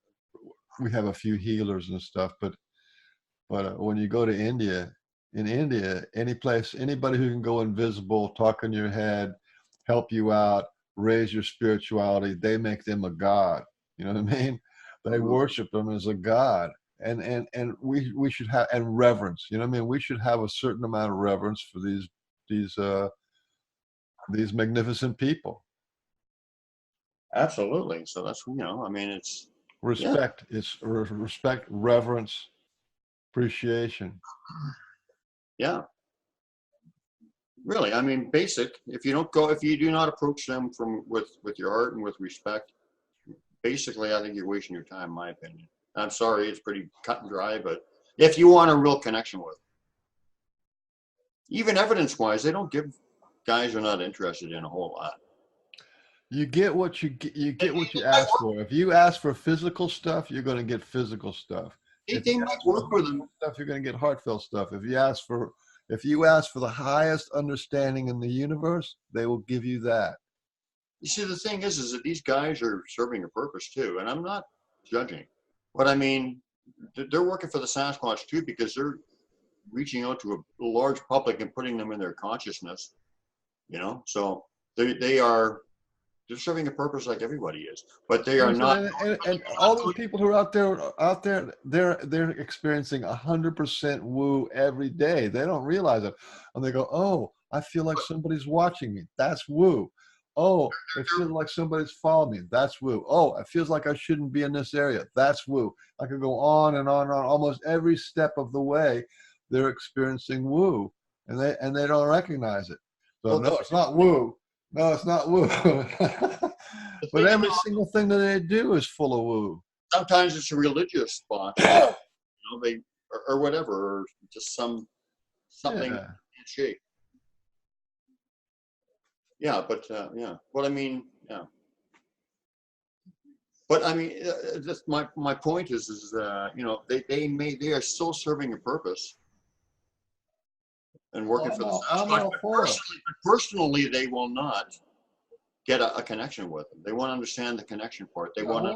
we have a few healers and stuff, but when you go to India, in India, any place, anybody who can go invisible, talk in your head, help you out, raise your spirituality, they make them a god. You know what I mean? They worship them as a god. And we should have, and reverence. You know what I mean? We should have a certain amount of reverence for these these magnificent people. Absolutely. So that's, you know, I mean, it's, yeah, Respect. It's respect, reverence, appreciation. yeah, really. I mean, basic. If you do not approach them with your heart and with respect, basically, I think you're wasting your time, in my opinion. I'm sorry, it's pretty cut and dry, but if you want a real connection with, even evidence-wise, they don't give guys who are not interested in a whole lot. You get what you get. You get what you ask for. If you ask for physical stuff, you're going to get physical stuff. They, If you they might ask for work with heartfelt them. stuff, you're going to get heartfelt stuff. If you ask for the highest understanding in the universe, they will give you that. You see, the thing is that these guys are serving a purpose too, and I'm not judging, but I mean, they're working for the Sasquatch too because they're reaching out to a large public and putting them in their consciousness. You know, so they're serving a purpose like everybody is, but they are Listen, not. and all those people who are out there, they're experiencing 100% woo every day. They don't realize it, and they go, "Oh, I feel like somebody's watching me. That's woo." Oh, it feels like somebody's following me. That's woo. Oh, it feels like I shouldn't be in this area. That's woo. I could go on and on and on. Almost every step of the way, they're experiencing woo, and they don't recognize it. So Well, no, it's not woo. No, it's not woo. the But thing is, every single thing that they do is full of woo. sometimes it's a religious spot, you know, they or whatever, or just something Yeah. shape. Yeah, but yeah. But I mean, yeah. But I mean, just my point is you know, they are still serving a purpose and Oh, working for the I'm Sasquatch. all for it. But personally, they will not get a connection with them. They want to understand the connection part. They want to.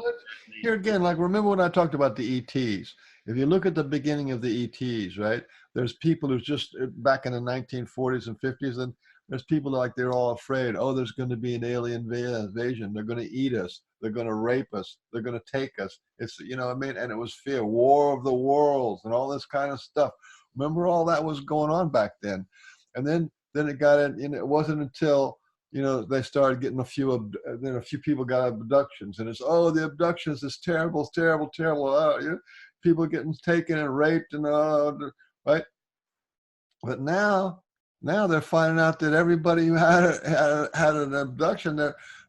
Here again, like remember when I talked about the ETs? If you look at the beginning of the ETs, right? There's people who's just back in the 1940s and 50s, and there's people like they're all afraid. Oh, there's going to be an alien invasion. They're going to eat us. They're going to rape us. They're going to take us. It's, you know what I mean? And it was fear, war of the worlds, and all this kind of stuff. Remember all that was going on back then, and then it got in. And it wasn't until you know they started getting then a few people got abductions, and it's oh the abductions is terrible, terrible, terrible. You know, people getting taken and raped and right. But now they're finding out that everybody who had an abduction,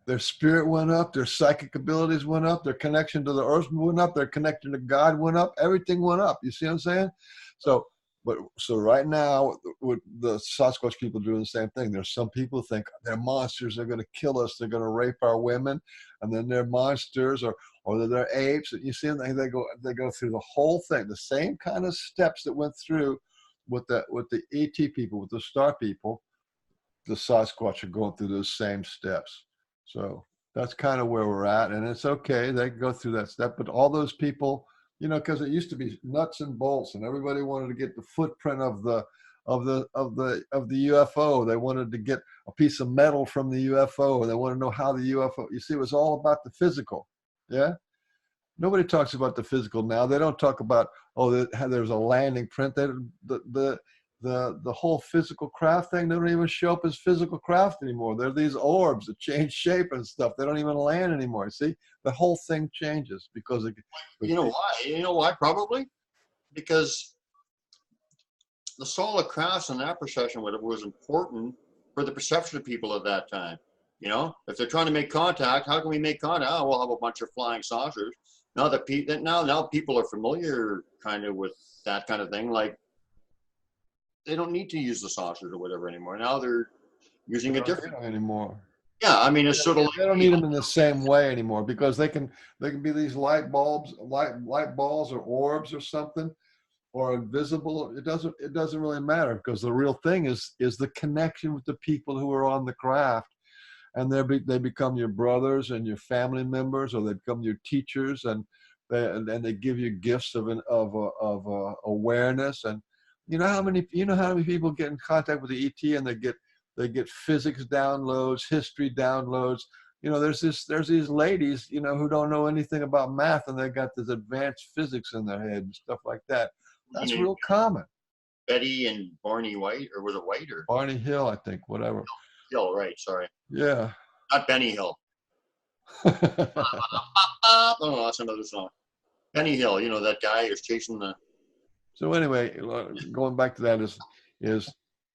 their spirit went up, their psychic abilities went up, their connection to the earth went up, their connection to God went up, everything went up. You see what I'm saying? So, so right now, with the Sasquatch people doing the same thing. There's some people think they're monsters, they're going to kill us, they're going to rape our women, and then they're monsters, or they're apes. You see, they go through the whole thing, the same kind of steps that went through with the ET people, with the star people. The Sasquatch are going through those same steps. So that's kind of where we're at, and it's okay. They go through that step, but all those people, you know, because it used to be nuts and bolts, and everybody wanted to get the footprint of the UFO. They wanted to get a piece of metal from the UFO, and they want to know how the UFO. You see, it was all about the physical. Yeah. Nobody talks about the physical now. They don't talk about there's a landing print. The whole physical craft thing. They don't even show up as physical craft anymore. They're these orbs that change shape and stuff. They don't even land anymore. See, the whole thing changes You know why? You know why? Probably because the solar crafts in that procession was important for the perception of people at that time. You know, if they're trying to make contact, how can we make contact? Oh, we'll have a bunch of flying saucers. Now that now people are familiar kind of with that kind of thing, like they don't need to use the saucers or whatever anymore. Now they're They using a don't need different. them anymore. Yeah, I mean it's sort of They don't like need them in the same way anymore because they can be these light bulbs, light balls or orbs or something, or invisible. It doesn't really matter because the real thing is the connection with the people who are on the craft, and they become your brothers and your family members, or they become your teachers, and they give you gifts of awareness. And you know how many people get in contact with the ET and they get physics downloads, history downloads. You know, there's these ladies, you know, who don't know anything about math and they got this advanced physics in their head and stuff like that. That's real common. Betty and Barney White, or was it White or Barney Hill, I think, whatever. Hill? Right, sorry, Yeah. not Benny Hill. Oh, that's another song. Benny Hill, you know that guy who's chasing the. So anyway, going back to that is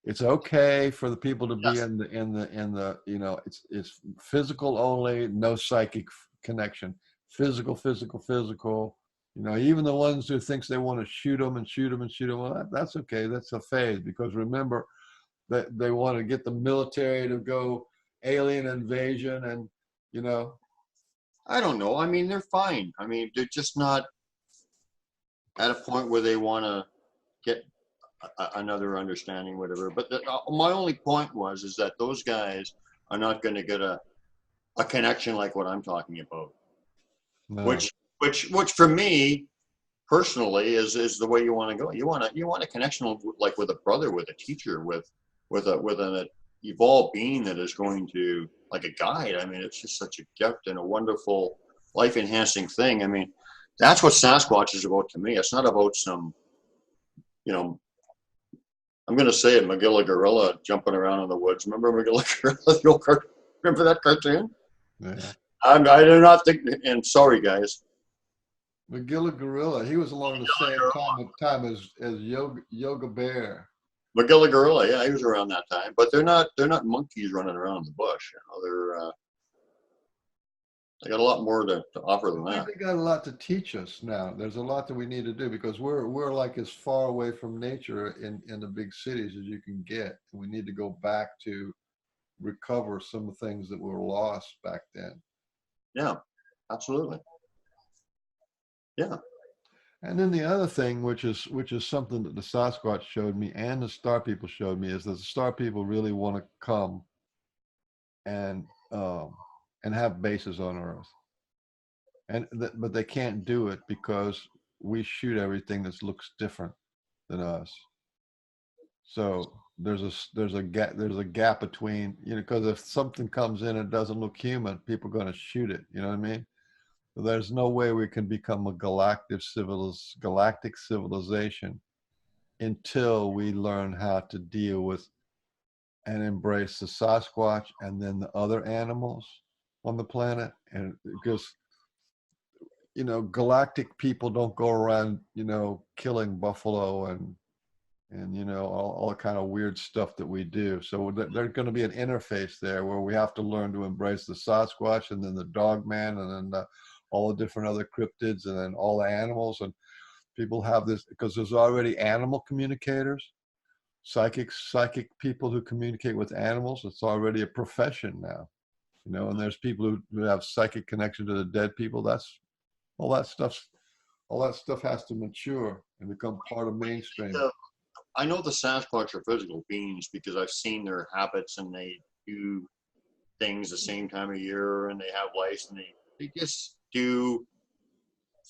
it's okay for the people to be Yes. in the you know, it's physical only, no psychic connection. Physical, physical, physical. You know, even the ones who thinks they want to shoot them and shoot them and shoot them, well, that's okay. That's a phase, because remember that they want to get the military to go alien invasion, and you know. I don't know. I mean, they're fine. I mean, they're just not at a point where they want to get another understanding, whatever. But my only point is that those guys are not going to get a connection like what I'm talking about, No. which for me personally is the way you want to go. You want a connection like with a brother, with a teacher, with an evolved being that is going to, like a guide. I mean, it's just such a gift and a wonderful life enhancing thing. I mean, that's what Sasquatch is about to me. It's not about some, you know, I'm going to say it, Magilla Gorilla jumping around in the woods. Remember Magilla Gorilla, the old cartoon? Remember that cartoon? Yeah. I do not think, and sorry guys. Magilla Gorilla, he was along the same time as Yoga Bear. Magilla Gorilla, yeah, he was around that time. But they're not monkeys running around in the bush. You know, they got a lot more to offer than that. They got a lot to teach us now. There's a lot that we need to do, because we're like as far away from nature in the big cities as you can get. And we need to go back to recover some of the things that were lost back then. Yeah, absolutely. Yeah. And then the other thing, which is something that the Sasquatch showed me and the Star People showed me, is that the Star People really want to come and have bases on Earth, but they can't do it because we shoot everything that looks different than us. So there's a gap between, you know, because if something comes in and doesn't look human, people are going to shoot it. You know what I mean? So there's no way we can become a galactic civilization until we learn how to deal with and embrace the Sasquatch and then the other animals on the planet. And because, you know, galactic people don't go around, you know, killing buffalo and you know, all the kind of weird stuff that we do. So there's going to be an interface there where we have to learn to embrace the Sasquatch, and then the dog man, and then all the different other cryptids, and then all the animals. And people have this because there's already animal communicators, psychic people who communicate with animals. It's already a profession now, you know. And there's people who have psychic connection to the dead people. That's all that stuff has to mature and become part of mainstream. I know the Sasquatch are physical beings because I've seen their habits, and they do things the same time of year, and they have lice, and they just do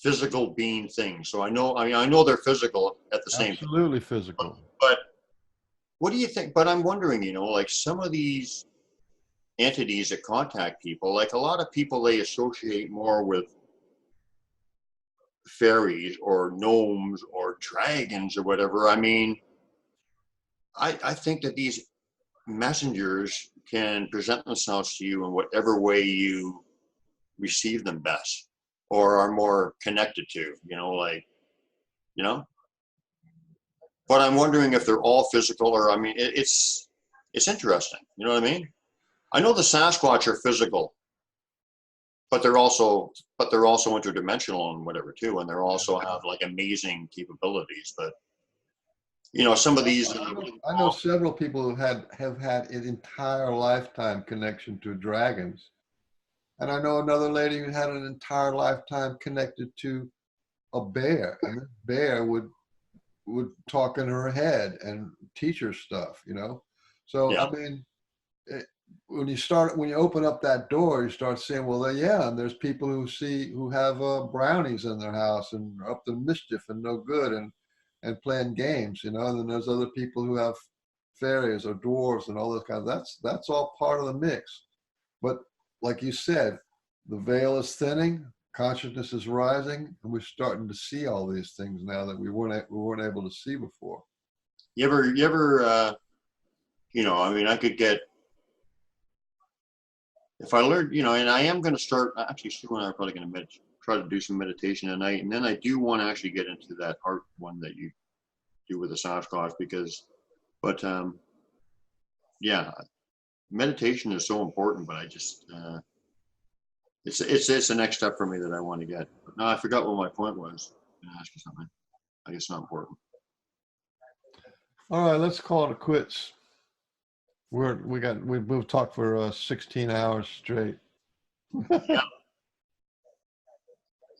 physical being things. So I know they're physical at the same time. Absolutely physical. But what do you think? But I'm wondering, you know, like some of these entities that contact people, like a lot of people, they associate more with fairies or gnomes or dragons or whatever. I mean, I think that these messengers can present themselves to you in whatever way you receive them best or are more connected to, you know, like, you know? But I'm wondering if they're all physical, or I mean, it's interesting. You know what I mean? I know the Sasquatch are physical, but they're also interdimensional and whatever too, and they also have like amazing capabilities. But some of these. I know several people who have had an entire lifetime connection to dragons, and I know another lady who had an entire lifetime connected to a bear, and the bear would talk in her head and teach her stuff. So Yeah, I mean, when you open up that door, you start saying, well, yeah, and there's people who have brownies in their house and are up to mischief and no good and playing games, and then there's other people who have fairies or dwarves and all those kinds. That's all part of the mix. But like you said, the veil is thinning, consciousness is rising, and we're starting to see all these things now that we weren't able to see before. you ever I mean, I could get, if I learned, and I am going to start, actually, Stu and I are probably going to try to do some meditation tonight. And then I do want to actually get into that art one that you do with the Sasquatch but yeah, meditation is so important, but I just, it's the next step for me that I want to get. But no, I forgot what my point was. I'm going to ask you something. I guess not important. All right, let's call it quits. We've talked for 16 hours straight. Yeah.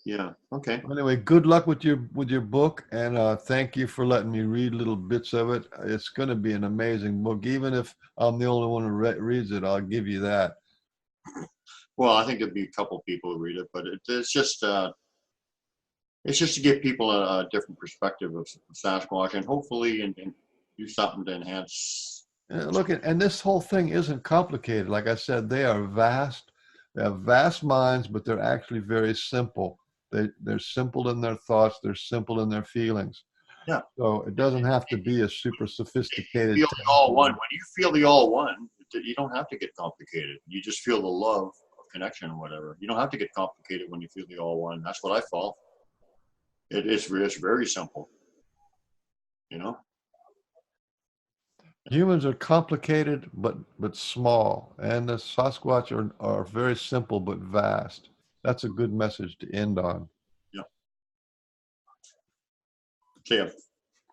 Yeah. Okay. Anyway, good luck with your book, and thank you for letting me read little bits of it. It's going to be an amazing book. Even if I'm the only one who reads it, I'll give you that. Well, I think there'd be a couple people who read it, but it's just to give people a different perspective of Sasquatch, and hopefully and do something to enhance. Look, and this whole thing isn't complicated. Like I said, they are vast. They have vast minds, but they're actually very simple. They're simple in their thoughts. They're simple in their feelings. Yeah. So it doesn't have to be a super sophisticated. You feel the all one. When you feel the all one, you don't have to get complicated. You just feel the love of connection or whatever. You don't have to get complicated when you feel the all one. That's what I felt. It's very simple. Humans are complicated but small, and the Sasquatch are very simple but vast. That's a good message to end on. Yeah. See ya.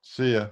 See ya.